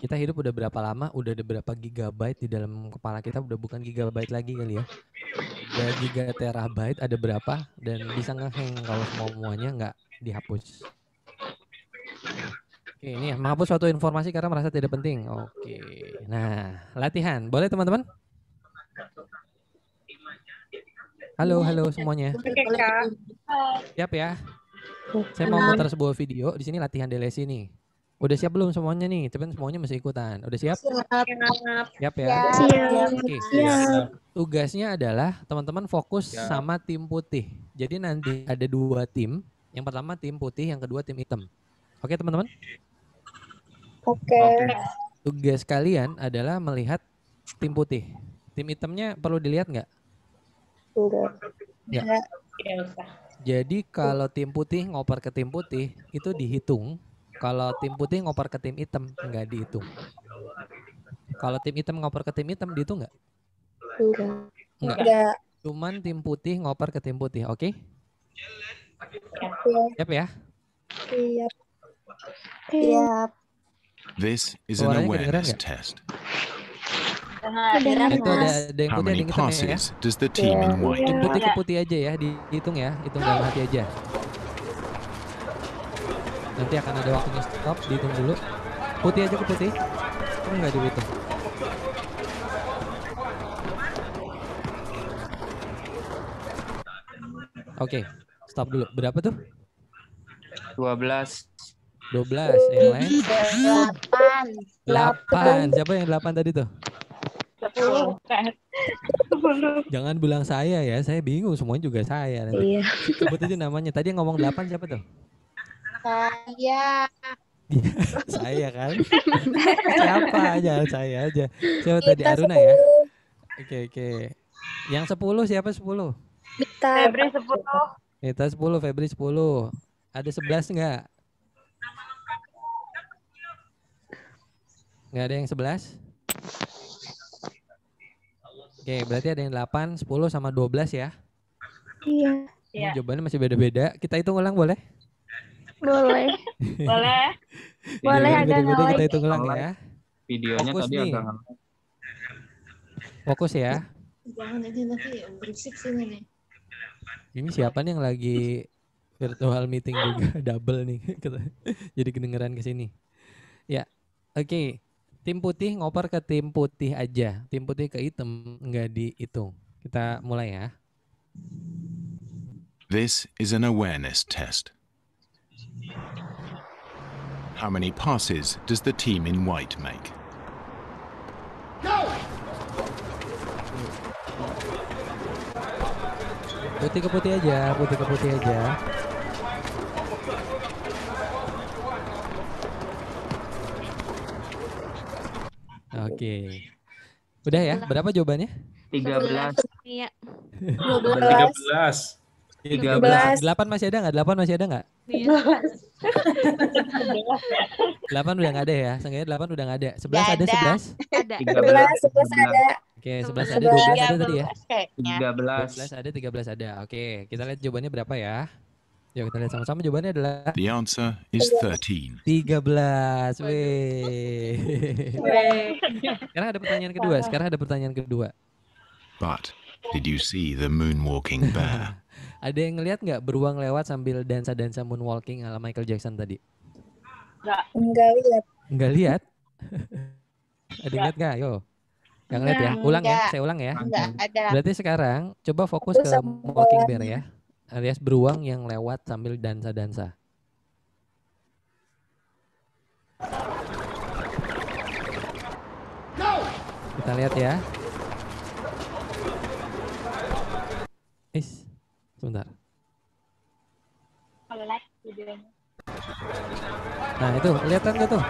kita hidup udah berapa lama, udah ada berapa gigabyte di dalam kepala kita, udah bukan gigabyte lagi kali ya. Udah gigaterabyte ada berapa, dan bisa ngehang kalau semuanya nggak dihapus. Oke, ini ya, menghapus suatu informasi karena merasa tidak penting. Oke, nah latihan, boleh teman-teman? Halo semuanya. Siap ya? Saya mau muter sebuah video di sini latihan delesi nih. Udah siap belum semuanya nih? Coba semuanya mesti ikutan. Udah siap? Siap ya? Oke. Tugasnya adalah teman-teman fokus sama tim putih. Jadi nanti ada 2 tim. Yang pertama tim putih, yang kedua tim hitam. Oke teman-teman? Oke. Tugas kalian adalah melihat tim putih. Tim hitamnya perlu dilihat nggak? Enggak. Jadi kalau tim putih ngoper ke tim putih itu dihitung. Kalau tim putih ngoper ke tim hitam enggak dihitung. Kalau tim hitam ngoper ke tim hitam dihitung enggak? Enggak. Cuman tim putih ngoper ke tim putih, oke? Siap ya? Siap. This is an Suaranya awareness kedengeran nggak? test. Itu ada yang How putih, ada many yang hitam ya. passes does the team in white Yang putih make? ke putih aja ya, dihitung ya, hitung dalam hati aja. Nanti akan ada waktunya stop, dihitung dulu. Putih aja ke putih, enggak dihitung. Oke, stop dulu. Berapa tuh? 12. 12, yang lain? 8. 8. Siapa yang 8 tadi tuh? 10. Jangan bilang saya ya, saya bingung, semuanya juga saya nanti. Iya. Sebut aja namanya. Tadi yang ngomong 8 siapa tuh? Saya. Saya kan? Siapa aja, saya aja. Siapa tadi? Aruna ya? Oke. Yang 10 siapa 10? Febri 10. Nita 10, Febri 10. Ada 11 enggak? Enggak ada yang 11? Oke, berarti ada yang 8, 10 sama 12 ya? Iya. Ini jawabannya masih beda-beda. Kita hitung ulang boleh? Boleh. Boleh. Boleh, Jawabannya agak beda-beda, kita nge-lag. hitung ulang ya. Videonya Fokus tadi nih. agak Fokus ya. Jangan nanti berisik sini nih. Ini siapa nih yang lagi virtual meeting juga double nih. Jadi kedengeran ke sini. Ya. Oke. Tim putih ngoper ke tim putih aja. Tim putih ke hitam nggak dihitung. Kita mulai ya. This is an awareness test. How many passes does the team in white make? Putih ke putih aja, putih ke putih aja. Oke. Udah ya? Berapa jawabannya? 13. Iya. 13. 13. 8 masih ada nggak? 8 masih ada nggak? 8 udah nggak ada ya? Seenggaknya 8 udah nggak ada. 11 ada, 11? Ada. 11 ada. Oke, 11 ada, 12 ada tadi ya? 13. 12 ada, 13 ada. Oke, kita lihat jawabannya berapa ya? Yuk kita lihat sama-sama, jawabannya adalah The answer is 13. 13. Weh. Sekarang ada pertanyaan kedua. But did you see the moonwalking bear? Ada yang ngelihat nggak beruang lewat sambil dansa-dansa moonwalking ala Michael Jackson tadi? Enggak lihat. Nggak lihat? Ada yang lihat nggak? Yo. Nggak ngeliat ya? Ulang ya? Saya ulang ya? Enggak ada. Berarti sekarang coba fokus ke walking bear ya. Alias beruang yang lewat sambil dansa-dansa. Kita lihat ya. Sebentar. Kalau like videonya. Nah itu, kelihatan gak tuh?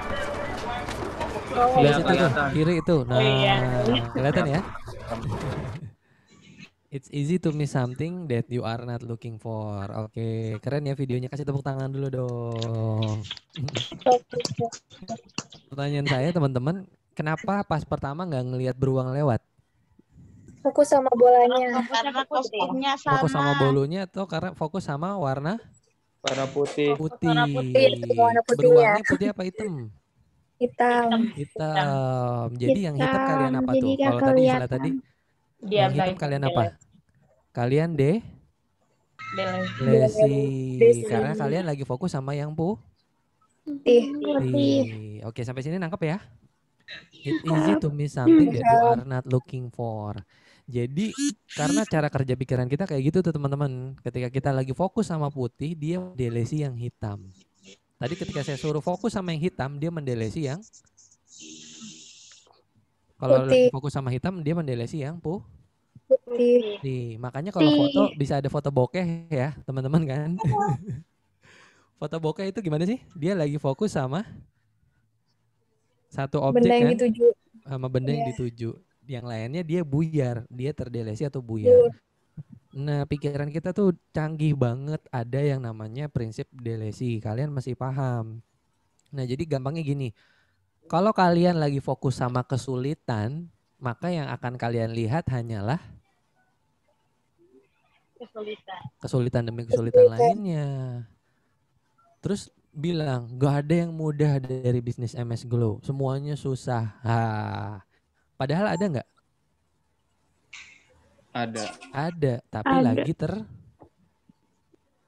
Sebelah situ tuh, kiri itu. Nah, kelihatan ya? It's easy to miss something that you are not looking for. Oke, keren ya videonya. Kasih tepuk tangan dulu dong. Pertanyaan saya teman-teman, kenapa pas pertama nggak ngelihat beruang lewat? Fokus sama bolanya. Karena kostumnya sama. Fokus sama bolunya atau karena fokus sama warna? Warna putih. Putih. Warna putihnya. Beruangnya putih apa hitam? Hitam. Hitam. Jadi yang hitam kalian apa tuh? Kalau tadi istilah tadi, yang hitam kalian apa? Kalian Desi. Karena kalian lagi fokus sama yang Putih. Oke, sampai sini nangkep ya? It's easy to miss something that you are not looking for. Jadi karena cara kerja pikiran kita kayak gitu tuh teman-teman. Ketika kita lagi fokus sama putih, dia mendelesi yang hitam. Tadi ketika saya suruh fokus sama yang hitam, dia mendelesi yang kalau lagi fokus sama hitam, dia mendelesi yang Putih. nih. Makanya kalau foto bisa ada foto bokeh ya, teman-teman kan. Foto bokeh itu gimana sih? Dia lagi fokus sama satu objek Benda yang kan, dituju. sama benda yang dituju. Yang lainnya dia buyar, dia terdelesi atau buyar. Nah, pikiran kita tuh canggih banget. Ada yang namanya prinsip delesi. Kalian masih paham? Nah, jadi gampangnya gini. Kalau kalian lagi fokus sama kesulitan, maka yang akan kalian lihat hanyalah kesulitan demi kesulitan lainnya. Terus bilang gak ada yang mudah dari bisnis MS Glow, semuanya susah. Padahal ada nggak? Ada, tapi lagi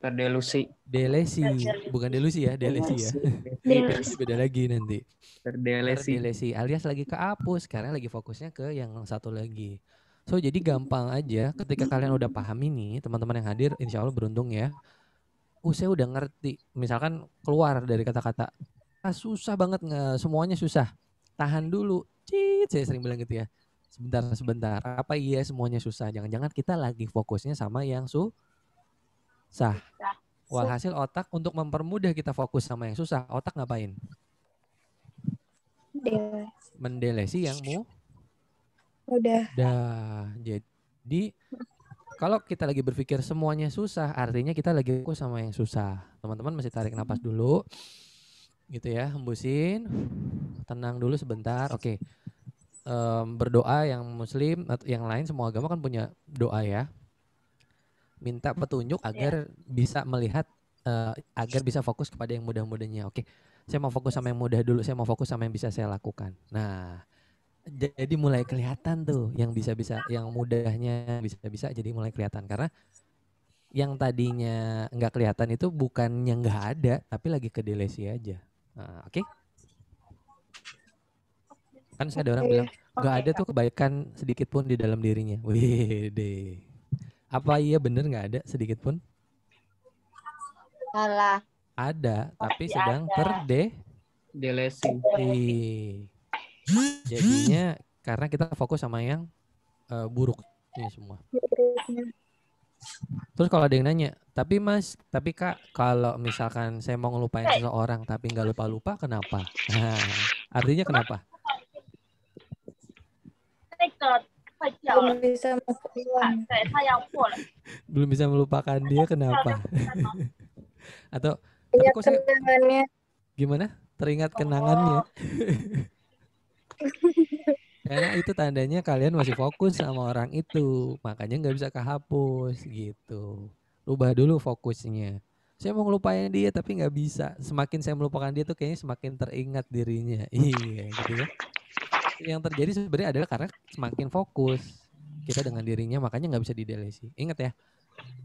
terdelusi. Bukan delusi ya, delesi ya. Beda lagi nanti. Terdelesi alias lagi kehapus, sekarang lagi fokusnya ke yang satu lagi. So jadi gampang aja ketika kalian udah paham ini, teman-teman yang hadir insya Allah beruntung ya. Saya udah ngerti. Misalkan keluar dari kata-kata susah banget, semuanya susah. Tahan dulu. Saya sering bilang gitu ya. Sebentar. Apa iya semuanya susah? Jangan-jangan kita lagi fokusnya sama yang susah. Walhasil otak untuk mempermudah kita fokus sama yang susah, otak ngapain? Mendelesi yang Udah. Jadi kalau kita lagi berpikir semuanya susah, artinya kita lagi fokus sama yang susah. Teman-teman masih tarik napas dulu. Gitu ya, hembusin. Tenang dulu sebentar. Oke. Berdoa yang muslim atau yang lain semua agama kan punya doa ya. Minta petunjuk agar bisa melihat, agar bisa fokus kepada yang mudah-mudahnya. Oke. Saya mau fokus sama yang mudah dulu, saya mau fokus sama yang bisa saya lakukan. Nah, jadi mulai kelihatan tuh yang bisa-bisa, yang mudahnya bisa-bisa jadi mulai kelihatan. Karena yang tadinya nggak kelihatan itu bukannya nggak ada, tapi lagi kedelesi aja. Nah, oke? Kan ada orang bilang nggak ada tuh kebaikan sedikit pun di dalam dirinya. Wih deh. Apa iya bener nggak ada sedikit pun? Salah. Ada, tapi sedang Delesi. Jadinya karena kita fokus sama yang buruknya semua. Terus kalau ada yang nanya, tapi Mas, tapi Kak, kalau misalkan saya mau ngelupain seseorang tapi nggak lupa-lupa, kenapa? Nah, artinya kenapa? Belum bisa melupakan dia, kenapa? Atau tapi kok saya gimana? Teringat kenangannya. Karena itu tandanya kalian masih fokus sama orang itu, makanya nggak bisa kehapus gitu. Rubah dulu fokusnya. Saya mau ngelupain dia tapi nggak bisa. Semakin saya melupakan dia tuh kayaknya semakin teringat dirinya. Iya gitu ya. Yang terjadi sebenarnya adalah karena semakin fokus kita dengan dirinya, makanya nggak bisa didelesi. Ingat ya,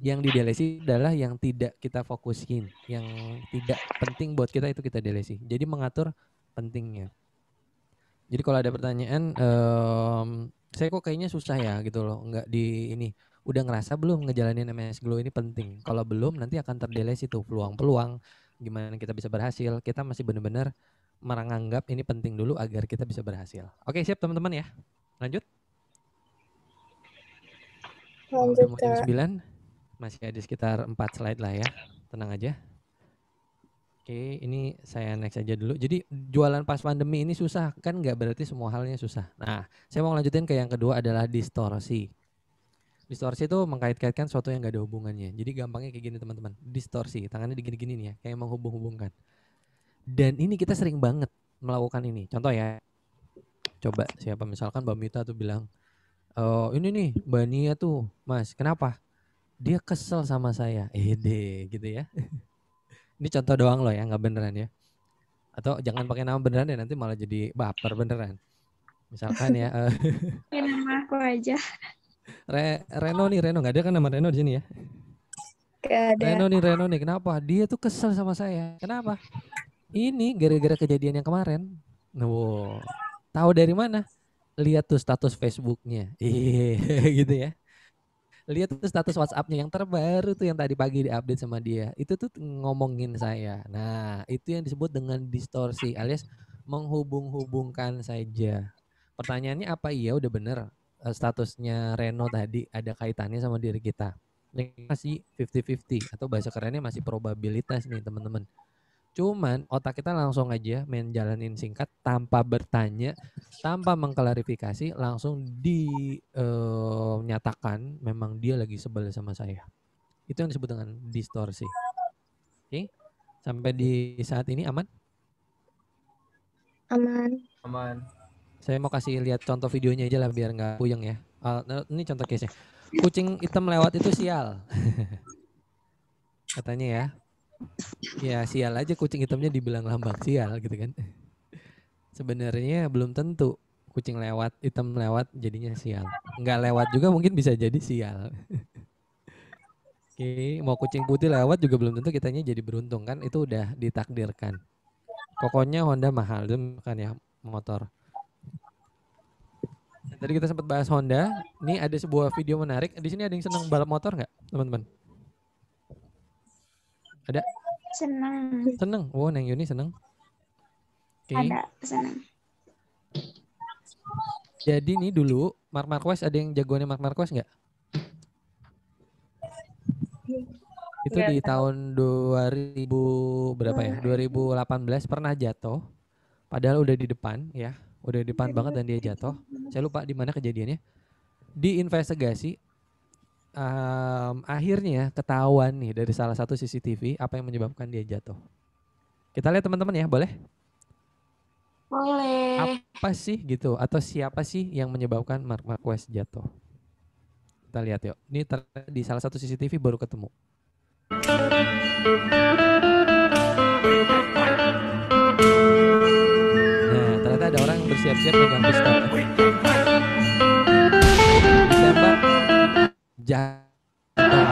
yang didelesi adalah yang tidak kita fokusin, yang tidak penting buat kita itu kita delesi. Jadi mengatur pentingnya. Jadi kalau ada pertanyaan, saya kok kayaknya susah ya gitu loh, nggak di ini. Udah ngerasa belum ngejalanin MS Glow ini penting? Kalau belum nanti akan terdelesi tuh peluang-peluang gimana kita bisa berhasil. Kita masih benar-benar menganggap ini penting dulu agar kita bisa berhasil. Oke, siap teman-teman ya. Lanjut. Udah mau jam 9. Masih ada sekitar 4 slide lah ya. Tenang aja. Oke, ini saya next aja dulu. Jadi jualan pas pandemi ini susah kan, nggak berarti semua halnya susah. Nah, saya mau lanjutin ke yang kedua adalah distorsi. Distorsi itu mengkait-kaitkan sesuatu yang nggak ada hubungannya. Jadi gampangnya kayak gini teman-teman. Distorsi, tangannya digini-gini nih ya, kayak menghubung-hubungkan. Dan ini kita sering banget melakukan ini. Contoh ya, coba siapa misalkan Mbak Mita tuh bilang, oh ini nih Mbak Nia tuh, Mas, kenapa? Dia kesel sama saya. Gitu ya. Ini contoh doang loh ya, nggak beneran ya. Atau jangan pakai nama beneran ya, nanti malah jadi baper beneran. Misalkan ya. Nama aku aja. Reno nggak ada kan nama Reno di sini ya? Gak ada. Reno nih, kenapa? Dia tuh kesel sama saya. Kenapa? Ini gara-gara kejadian yang kemarin. Wow. Tahu dari mana? Lihat tuh status Facebooknya. Gitu ya. Lihat tuh status WhatsApp-nya yang terbaru tuh yang tadi pagi diupdate sama dia. Itu tuh ngomongin saya. Nah, itu yang disebut dengan distorsi alias menghubung-hubungkan saja. Pertanyaannya apa iya udah bener statusnya Reno tadi ada kaitannya sama diri kita. Ini masih 50-50 atau bahasa kerennya masih probabilitas nih teman-teman. Cuman otak kita langsung aja main jalanin singkat tanpa bertanya, tanpa mengklarifikasi, langsung dinyatakan memang dia lagi sebel sama saya. Itu yang disebut dengan distorsi. Oke, sampai di saat ini aman? Aman. Saya mau kasih lihat contoh videonya aja lah biar nggak puyeng ya. Ini contoh case-nya. Kucing hitam lewat itu sial. Katanya ya. Ya sial aja kucing hitamnya dibilang lambang sial gitu kan. Sebenarnya belum tentu kucing lewat, hitam lewat jadinya sial. Nggak lewat juga mungkin bisa jadi sial. Oke, mau kucing putih lewat juga belum tentu kitanya jadi beruntung kan, itu udah ditakdirkan. Pokoknya Honda mahal, itu kan ya motor. Tadi kita sempat bahas Honda. Nih ada sebuah video menarik. Di sini ada yang senang balap motor nggak, teman-teman? Ada? Senang. Senang. Oh, Neng Yuni senang. Oke. Ada senang. Jadi nih dulu Marc Marquez, ada yang jagoannya Marc Marquez nggak? Itu di tahun 2000 berapa ya? 2018 pernah jatuh. Padahal udah di depan ya. Udah di depan banget dan dia jatuh. Saya lupa di mana kejadiannya. Diinvestigasi, akhirnya ketahuan nih dari salah satu CCTV apa yang menyebabkan dia jatuh. Kita lihat teman-teman ya, boleh? Boleh. Apa sih gitu? Atau siapa sih yang menyebabkan Marc Marquez jatuh? Kita lihat yuk. Ini di salah satu CCTV baru ketemu. Ternyata ada orang yang bersiap-siap megang pistol. Ditembak. Jatuh.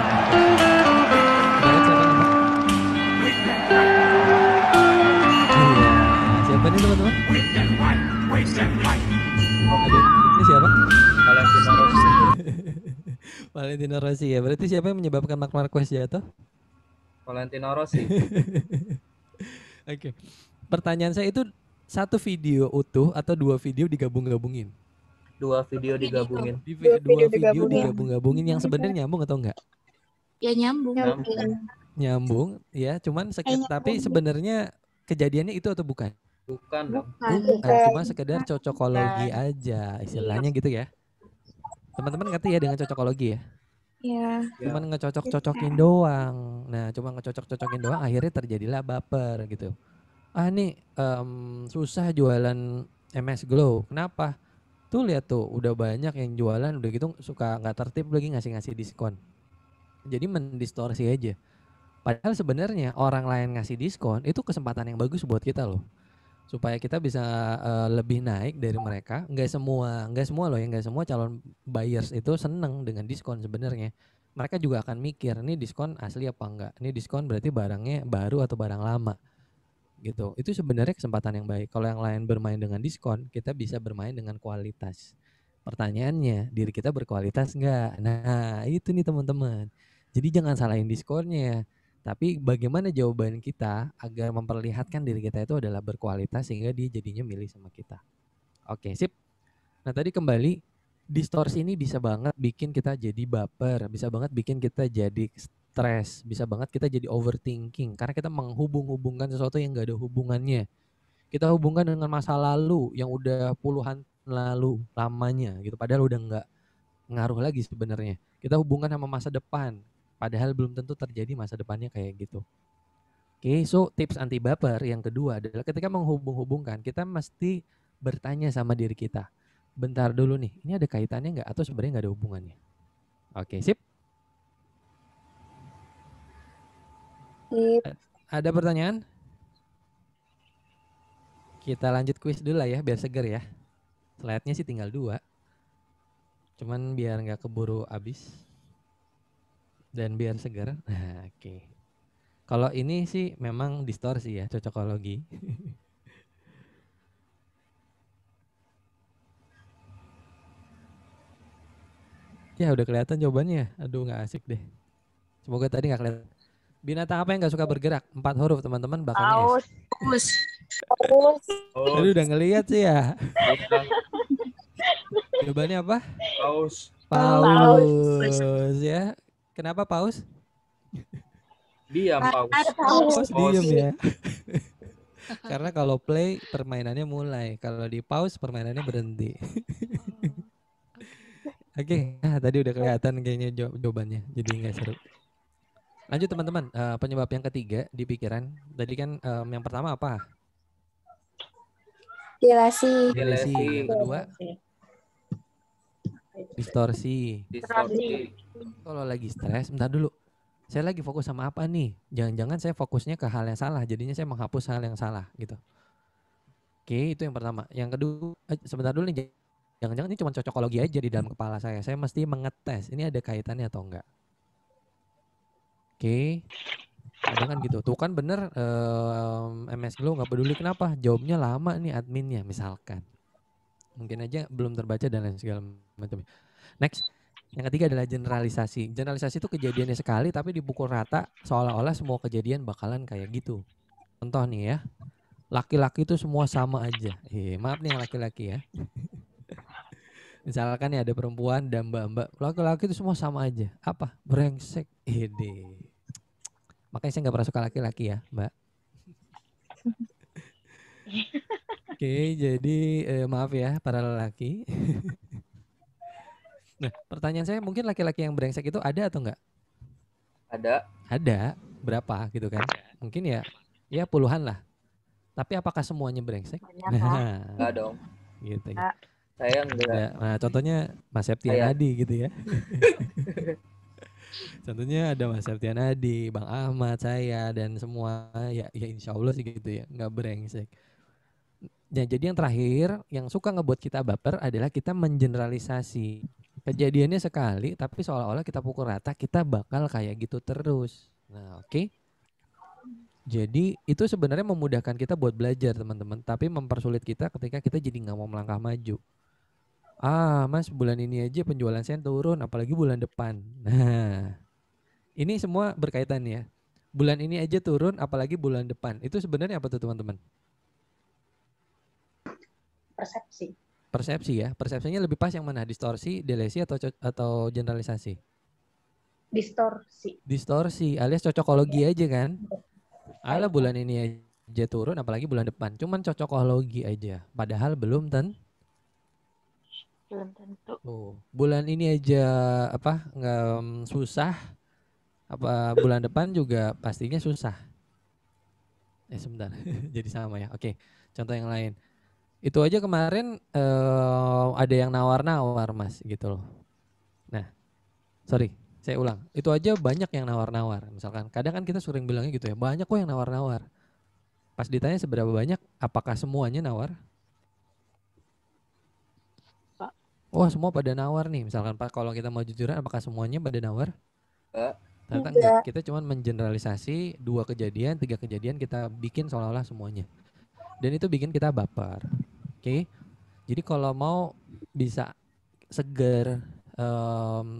Siapa nih teman-teman? Aduh, ini siapa? Valentino Rossi. Valentino Rossi ya. Berarti siapa yang menyebabkan Marc Marquez jatuh? Valentino Rossi. Oke. Pertanyaan saya itu satu video utuh atau dua video digabung-gabungin? Dua video digabungin. Dua video digabung-gabungin yang sebenarnya nyambung atau enggak? Ya nyambung. Nyambung ya, cuman tapi sebenarnya kejadiannya itu atau bukan? Bukan. Cuma sekedar cocokologi aja istilahnya gitu ya. Teman-teman ngerti ya dengan cocokologi ya? Iya. Cuman ngecocok-cocokin doang. Nah, cuma ngecocok-cocokin doang akhirnya terjadilah baper gitu. Nih susah jualan MS Glow. Kenapa? Tuh lihat tuh udah banyak yang jualan udah gitu suka nggak tertib lagi ngasih diskon. Jadi mendistorsi aja. Padahal sebenarnya orang lain ngasih diskon itu kesempatan yang bagus buat kita loh. Supaya kita bisa lebih naik dari mereka. Nggak semua loh ya, nggak semua calon buyers itu seneng dengan diskon sebenarnya. Mereka juga akan mikir, ini diskon asli apa enggak? Ini diskon berarti barangnya baru atau barang lama. Gitu. Itu sebenarnya kesempatan yang baik. Kalau yang lain bermain dengan diskon, kita bisa bermain dengan kualitas. Pertanyaannya, diri kita berkualitas enggak? Nah, itu nih teman-teman. Jadi jangan salahin diskonnya. Tapi bagaimana jawaban kita agar memperlihatkan diri kita itu adalah berkualitas sehingga dia jadinya milih sama kita. Oke, sip. Nah, tadi kembali, distorsi ini bisa banget bikin kita jadi baper, bisa banget bikin kita jadi stres, bisa banget kita jadi overthinking karena kita menghubung-hubungkan sesuatu yang gak ada hubungannya. Kita hubungkan dengan masa lalu yang udah puluhan lalu lamanya gitu, padahal udah nggak ngaruh lagi sebenarnya. Kita hubungkan sama masa depan, padahal belum tentu terjadi masa depannya kayak gitu. Oke, so tips anti baper yang kedua adalah ketika menghubung-hubungkan, kita mesti bertanya sama diri kita. Bentar dulu nih, ini ada kaitannya nggak atau sebenarnya nggak ada hubungannya? Oke, sip. Ada pertanyaan? Kita lanjut kuis dulu lah ya, biar seger ya. Slide-nya sih tinggal 2. Cuman biar nggak keburu habis. Dan biar seger. Nah, oke. Kalau ini sih memang distorsi ya, cocokologi. Ya udah kelihatan jawabannya. Aduh nggak asik deh. Semoga tadi nggak kelihatan. Binatang apa yang nggak suka bergerak? 4 huruf teman-teman, belakangnya S. Paus. Aduh udah ngelihat sih ya. Jawabannya apa? Paus ya. Kenapa paus? Diam paus. Paus diam ya. Karena kalau play permainannya mulai, kalau di pause permainannya berhenti. Oke, tadi udah kelihatan kayaknya jawabannya, jadi nggak seru. Lanjut teman-teman, penyebab yang ketiga di pikiran. Tadi kan yang pertama apa? Dilasi. Yang kedua? Distorsi. Kalau lagi stres, bentar dulu. Saya lagi fokus sama apa nih? Jangan-jangan saya fokusnya ke hal yang salah, jadinya saya menghapus hal yang salah gitu. Oke, itu yang pertama. Yang kedua, sebentar dulu nih, jangan-jangan ini cuma cocokologi aja di dalam kepala saya. Saya mesti mengetes, ini ada kaitannya atau enggak. Oke, kadang kan gitu. Tuh kan bener, MS Glow nggak peduli kenapa, jawabnya lama nih adminnya misalkan. Mungkin aja belum terbaca dan lain segala macam. Next. Yang ketiga adalah generalisasi. Generalisasi itu kejadiannya sekali tapi dipukul rata seolah-olah semua kejadian bakalan kayak gitu. Contoh nih ya, laki-laki itu semua sama aja. Maaf nih yang laki-laki ya. Misalkan nih ada perempuan dan mbak-mbak, laki-laki itu semua sama aja. Apa? Brengsek. Makanya saya nggak pernah suka laki-laki ya, Mbak. Oke, jadi maaf ya para lelaki. Nah, pertanyaan saya mungkin laki-laki yang brengsek itu ada atau enggak? Ada. Berapa gitu kan? Mungkin ya puluhan lah. Tapi apakah semuanya brengsek? Enggak dong. Gitu. Saya enggak. Nah, contohnya Mas Septian Adi gitu ya. Contohnya ada Mas Septian Adi, Bang Ahmad, saya dan semua ya insya Allah sih gitu ya, nggak brengsek. Nah, jadi yang terakhir yang suka ngebuat kita baper adalah kita mengeneralisasi. Kejadiannya sekali tapi seolah-olah kita pukul rata kita bakal kayak gitu terus. Nah, oke. Jadi itu sebenarnya memudahkan kita buat belajar teman-teman, tapi mempersulit kita ketika kita jadi nggak mau melangkah maju. Mas bulan ini aja penjualan saya turun, apalagi bulan depan. Nah, ini semua berkaitan ya. Bulan ini aja turun, apalagi bulan depan. Itu sebenarnya apa tuh teman-teman? Persepsi ya. Persepsinya lebih pas yang mana? Distorsi, delesi atau generalisasi? Distorsi alias cocokologi aja kan? Alah bulan ini aja turun apalagi bulan depan. Cuman cocokologi aja. Padahal belum tentu. Bulan ini aja nggak susah. Apa bulan depan juga pastinya susah. Sebentar. Jadi sama ya. Oke. Contoh yang lain. Itu aja kemarin ada yang nawar-nawar Mas gitu loh. Nah, sorry, saya ulang. Itu aja banyak yang nawar-nawar. Misalkan kadang kan kita sering bilangnya gitu ya, banyak kok yang nawar-nawar. Pas ditanya seberapa banyak, apakah semuanya nawar? Wah semua pada nawar nih. Misalkan Pak kalau kita mau jujuran, apakah semuanya pada nawar? Ternyata enggak. Kita cuma mengeneralisasi 2 kejadian, 3 kejadian kita bikin seolah-olah semuanya. Dan itu bikin kita baper. Oke. Jadi kalau mau bisa seger,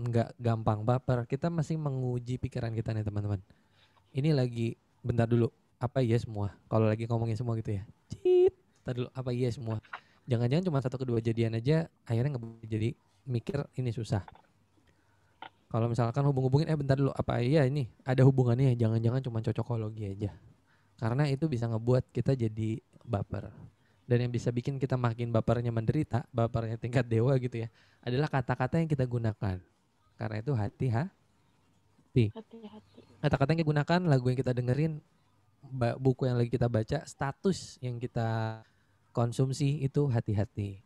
nggak gampang baper, kita masih menguji pikiran kita nih teman-teman. Ini lagi bentar dulu, apa iya semua? Kalau lagi ngomongin semua gitu ya. Bentar dulu, apa iya semua? Jangan-jangan cuma 1 ke 2 jadian aja akhirnya nggak jadi mikir ini susah. Kalau misalkan hubung-hubungin bentar dulu, apa iya ini ada hubungannya? Jangan-jangan cuma cocokologi aja. Karena itu bisa ngebuat kita jadi baper. Dan yang bisa bikin kita makin bapernya menderita, bapernya tingkat dewa gitu ya, adalah kata-kata yang kita gunakan. Karena itu hati-hati. Kata-kata yang kita gunakan, lagu yang kita dengerin, buku yang lagi kita baca, status yang kita konsumsi itu hati-hati.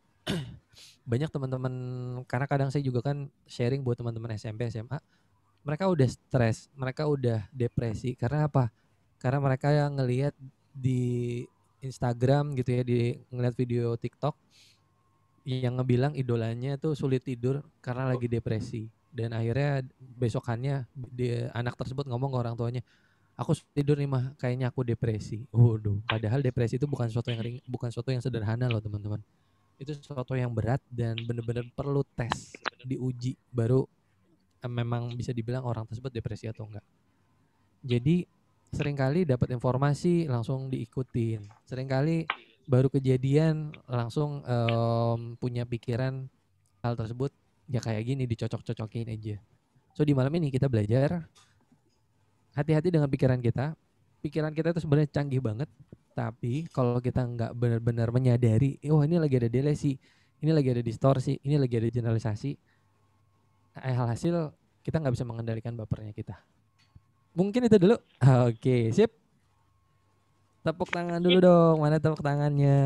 Banyak teman-teman, karena kadang saya juga kan sharing buat teman-teman SMP, SMA, mereka udah stres, mereka udah depresi. Karena apa? Karena mereka yang ngelihat di Instagram gitu ya, ngeliat video TikTok yang ngebilang idolanya tuh sulit tidur karena lagi depresi. Dan akhirnya besokannya anak tersebut ngomong ke orang tuanya, aku sulit tidur nih mah, kayaknya aku depresi. Waduh, padahal depresi itu bukan sesuatu yang bukan sesuatu yang sederhana loh teman-teman. Itu sesuatu yang berat dan benar-benar perlu tes, diuji baru memang bisa dibilang orang tersebut depresi atau enggak. Jadi seringkali dapat informasi langsung diikutin. Seringkali baru kejadian langsung punya pikiran hal tersebut ya kayak gini, dicocok-cocokin aja. So di malam ini kita belajar hati-hati dengan pikiran kita. Pikiran kita itu sebenarnya canggih banget. Tapi kalau kita nggak benar-benar menyadari, ini lagi ada delesi, ini lagi ada distorsi, ini lagi ada generalisasi, hasil kita nggak bisa mengendalikan bapernya kita. Mungkin itu dulu. Oke, sip. Tepuk tangan dulu dong. Mana tepuk tangannya?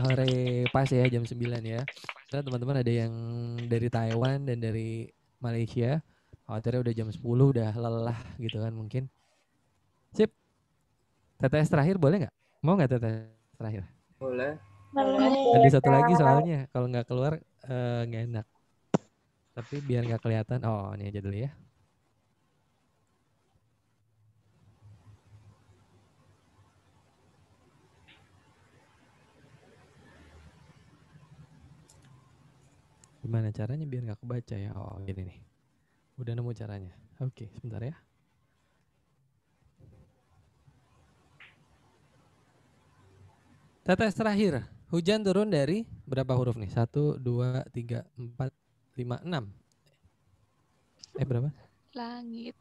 Hore, pas ya jam 9 ya. Karena teman-teman ada yang dari Taiwan dan dari Malaysia. Khawatirnya udah jam 10 udah lelah gitu kan mungkin. Sip. TTS terakhir boleh nggak? Mau nggak TTS terakhir? Boleh. Ada satu lagi soalnya kalau nggak keluar nggak enak. Tapi biar nggak kelihatan. Oh ini aja dulu ya. Gimana caranya biar nggak kebaca ya? Oh gini nih. Udah nemu caranya. Oke, sebentar ya. TTS terakhir. Hujan turun dari berapa huruf nih? 1, 2, 3, 4, 5, 6. Berapa? Langit.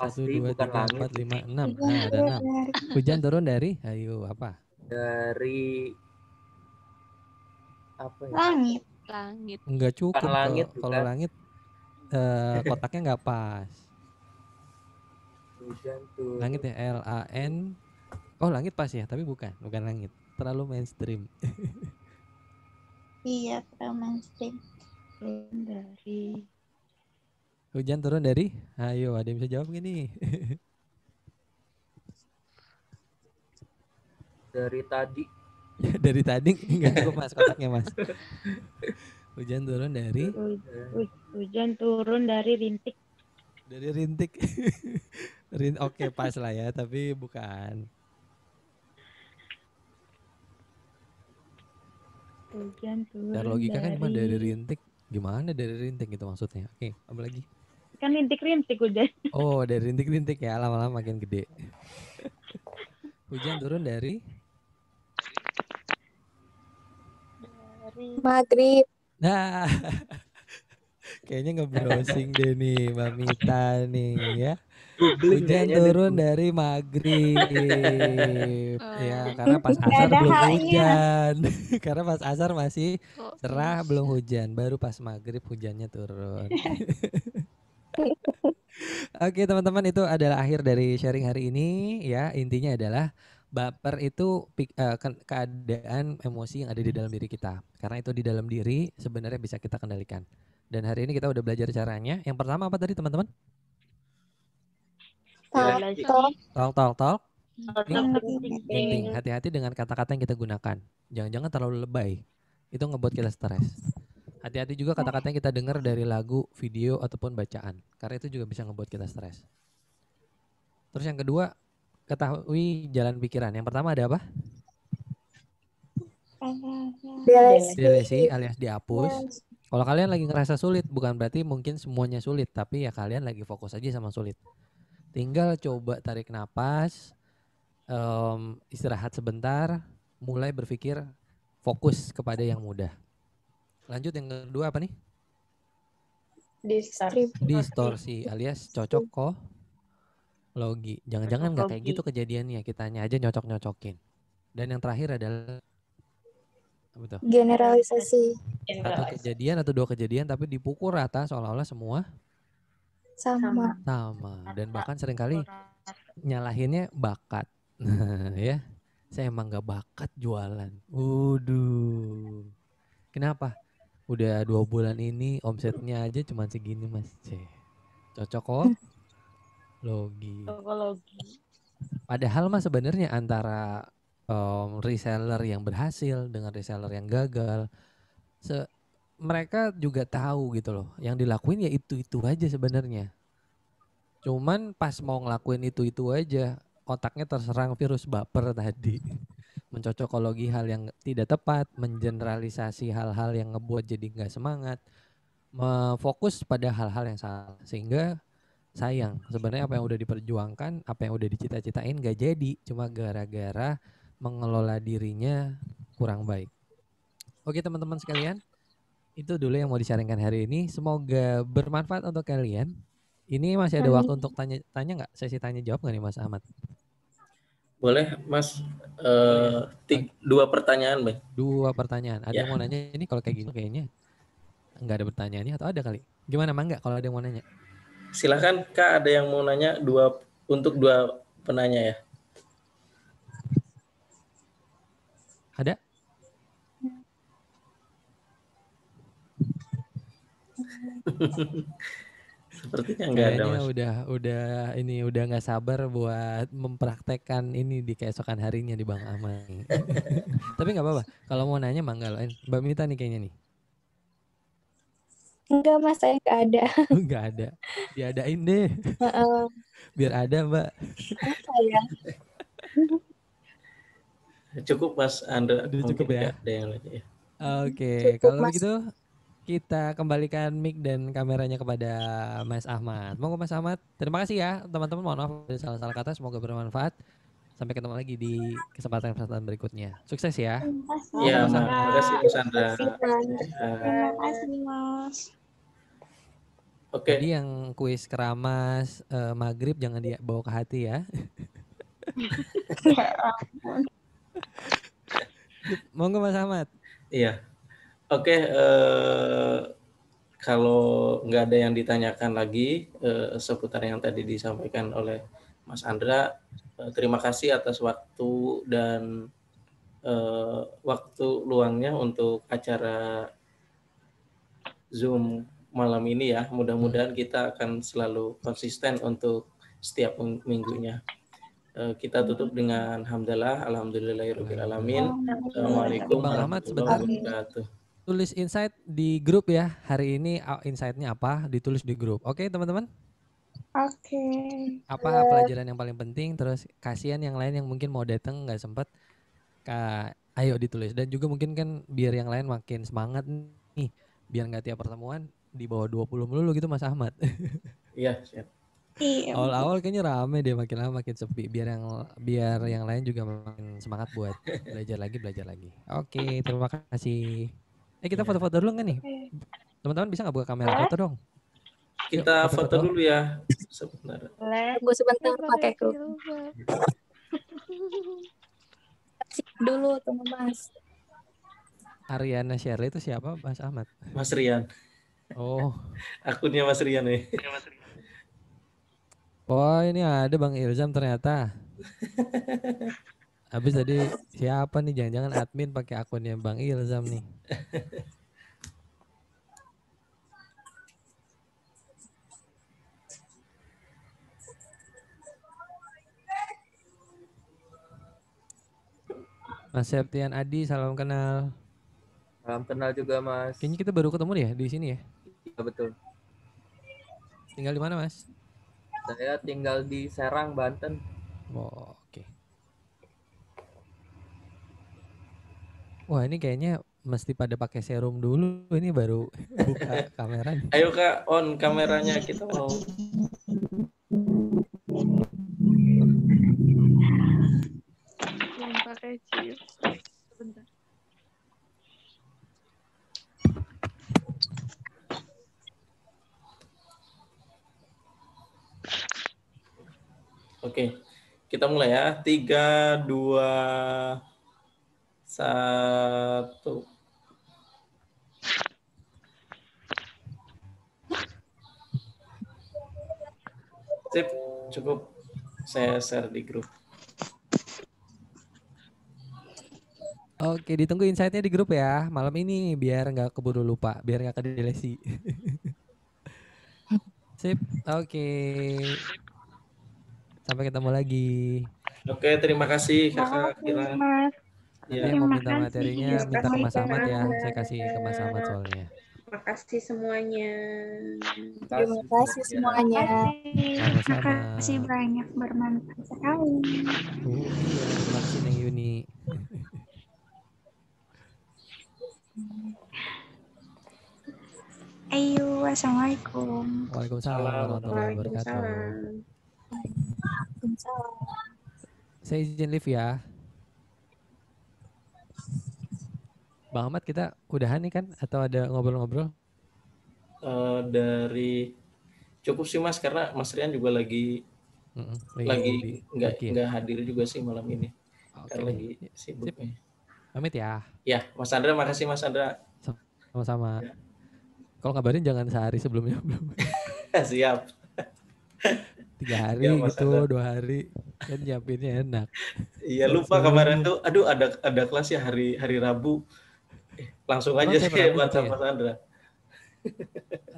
1, 2, 3, 4, 5, 6. Nah, ada 6. Hujan turun dari, ayo apa? Dari apa ya? Langit. Langit. Enggak cukup langit, kalau langit kotaknya enggak pas. Hujan turun. Langit ya LAN. Oh, langit pas ya, tapi bukan langit. Terlalu mainstream. Iya, terlalu mainstream. Hujan turun dari? Ayo, ada yang bisa jawab gini? Dari tadi. Dari tadi enggak cukup Mas kotaknya, Mas. Hujan turun dari? Hujan turun dari rintik. Dari rintik. Oke, pas lah ya, tapi bukan. Hujan turun Dari logika kan cuma dari rintik. Gimana dari rintik gitu maksudnya? Oke, apa lagi? Kan rintik-rintik hujan. Oh, dari rintik-rintik ya, lama-lama makin gede. Hujan turun dari? Maghrib. Nah, kayaknya nge-browsing deh nih Mbak Mita nih ya. Hujan turun dari maghrib. Ya, karena pas asar belum hujan. Karena pas asar masih cerah belum hujan. Baru pas maghrib hujannya turun. Oke teman-teman, itu adalah akhir dari sharing hari ini ya. Intinya adalah baper itu keadaan emosi yang ada di dalam diri kita. Karena itu di dalam diri sebenarnya bisa kita kendalikan. Dan hari ini kita udah belajar caranya. Yang pertama apa tadi teman-teman? Talk. Penting. Hati-hati dengan kata-kata yang kita gunakan. Jangan-jangan terlalu lebay. Itu ngebuat kita stres. Hati-hati juga kata-kata yang kita dengar dari lagu, video, ataupun bacaan. Karena itu juga bisa ngebuat kita stres. Terus yang kedua, ketahui jalan pikiran. Yang pertama ada apa? Delesi alias dihapus. Kalau kalian lagi ngerasa sulit, bukan berarti mungkin semuanya sulit. Tapi ya kalian lagi fokus aja sama sulit. Tinggal coba tarik napas, istirahat sebentar, mulai berpikir fokus kepada yang mudah. Lanjut yang kedua apa nih? Distorsi alias cocokologi. Jangan-jangan nggak kayak gitu kejadiannya, kitanya aja nyocok-nyocokin. Dan yang terakhir adalah apa tuh? Generalisasi. Satu kejadian atau dua kejadian tapi dipukul rata seolah-olah semua sama. Dan bahkan seringkali nyalahinnya bakat. Ya, saya emang gak bakat jualan. Waduh. Kenapa? Udah 2 bulan ini omsetnya aja cuma segini Mas. Cocokologi. Padahal mah sebenarnya antara reseller yang berhasil dengan reseller yang gagal, mereka juga tahu gitu loh. Yang dilakuin ya itu aja sebenarnya. Cuman pas mau ngelakuin itu aja, otaknya terserang virus baper tadi. Mencocokologi hal yang tidak tepat, mengeneralisasi hal-hal yang ngebuat jadi nggak semangat, fokus pada hal-hal yang salah, sehingga sayang sebenarnya apa yang udah diperjuangkan, apa yang udah dicita-citain nggak jadi, cuma gara-gara mengelola dirinya kurang baik. Oke teman-teman sekalian, itu dulu yang mau disaringkan hari ini. Semoga bermanfaat untuk kalian. Ini masih ada waktu untuk tanya nggak? Sesi tanya jawab nggak nih Mas Ahmad? Boleh Mas, 2 pertanyaan Bang. 2 pertanyaan. Ada yang mau nanya ini kalau kayak gini kayaknya nggak ada pertanyaannya atau ada kali? Gimana Mangga kalau ada yang mau nanya? Silakan Kak, ada yang mau nanya untuk 2 penanya ya. Ada? Sepertinya nggak ada, Kayaknya Mas. udah nggak sabar buat mempraktekkan ini di keesokan harinya di Bang Ahmad nih. Tapi nggak apa-apa. Kalau mau nanya mangga loh. Mbak Mita nih kayaknya nih. Enggak mas, saya nggak ada. Nggak ada. Diadain deh. Biar ada Mbak. Apa ya? Cukup Mas Andra. Udah cukup Mungkin ya? nggak ada yang lain ya. Oke, Cukup, kalau Mas. begitu kita kembalikan mic dan kameranya kepada Mas Ahmad. Monggo Mas Ahmad. Terima kasih ya teman-teman. Mohon maaf ada salah-salah kata. Semoga bermanfaat. Sampai ketemu lagi di kesempatan-kesempatan berikutnya. Sukses ya. Iya, Mas Mas. Ahmad. Terima kasih Mas Andra. Terima kasih, Mas. Oke. Tadi yang kuis keramas maghrib jangan dibawa ke hati ya. Monggo Mas Ahmad. Iya. Oke, kalau nggak ada yang ditanyakan lagi seputar yang tadi disampaikan oleh Mas Andra, terima kasih atas waktu dan waktu luangnya untuk acara Zoom malam ini ya. Mudah-mudahan kita akan selalu konsisten untuk setiap minggunya. Kita tutup dengan hamdalah, alhamdulillahirabbil alamin. Assalamualaikum Bang Ahmad, warahmatullahi sebentar. wabarakatuh. Tulis insight di grup ya. Hari ini insight-nya apa? Ditulis di grup. Oke, teman-teman? Oke. Apa pelajaran yang paling penting? Terus kasihan yang lain yang mungkin mau datang nggak sempat. Ayo ditulis. Dan juga mungkin kan biar yang lain makin semangat nih. Biar nggak tiap pertemuan di bawah 20 melulu gitu Mas Ahmad. Iya, siap. Iya. Awal-awal kayaknya rame deh, makin lama makin sepi. Biar yang lain juga makin semangat buat belajar lagi. Oke, terima kasih. Kita foto-foto dulu nggak nih? Teman-teman bisa nggak buka kamera foto dong? Kita Yuk, foto dulu ya. Sebentar. Tunggu sebentar pakai kru. Dulu tunggu mas. Ariana Shirley itu siapa Mas Ahmad? Mas Rian. Oh. Akunnya Mas Rian nih. Oh ini ada Bang Ilzam ternyata. Habis tadi siapa nih? Jangan-jangan admin pakai akunnya Bang Ilzam nih. Mas Septian Adi, salam kenal. Salam kenal juga Mas. Kayaknya kita baru ketemu ya di sini ya. Iya betul. Tinggal di mana Mas? Saya tinggal di Serang, Banten. Oh, oke. Wah ini kayaknya mesti pada pakai serum dulu. Ini baru buka kamera. Ayo Kak, on kameranya, kita mau. Yang pakai chip. Sebentar. Oke, kita mulai ya. 3, 2, 1. Sip, cukup. Saya share di grup. Oke, ditunggu insight-nya di grup ya malam ini biar nggak keburu lupa, biar nggak kedelesi. Sip, oke. Sampai ketemu lagi. Oke, terima kasih Kakak Kira. Nanti yang mau minta materinya minta ke Mas Ahmad ya. Saya kasih ke Mas Ahmad soalnya. Terima kasih semuanya. Terima kasih semuanya. Sama-sama. Terima kasih banyak, bermanfaat sekali. Iya, terima kasih Neng Yuni. Ayo, assalamualaikum. Waalaikumsalam warahmatullahi wabarakatuh. Saya izin live ya. Bang Ahmad kita udahan nih kan? Atau ada ngobrol-ngobrol? Dari cukup sih Mas, karena Mas Rian juga lagi nggak hadir juga sih malam ini. Karena lagi sibuk. Pamit ya. Ya, Mas Andra, makasih Mas Andra. Sama-sama. Ya. Kalau ngabarin jangan sehari sebelumnya belum. Siap. 3 hari ya, gitu, 2 hari kan nyiapinnya enak. Iya lupa kemarin tuh, aduh ada kelas ya hari Rabu. Langsung aja sih WhatsApp Mas Andra.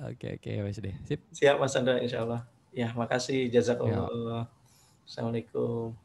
Oke, wes deh. Sip. Siap Mas Andra, insya Allah. Ya, makasih. Jazakallah. Assalamualaikum.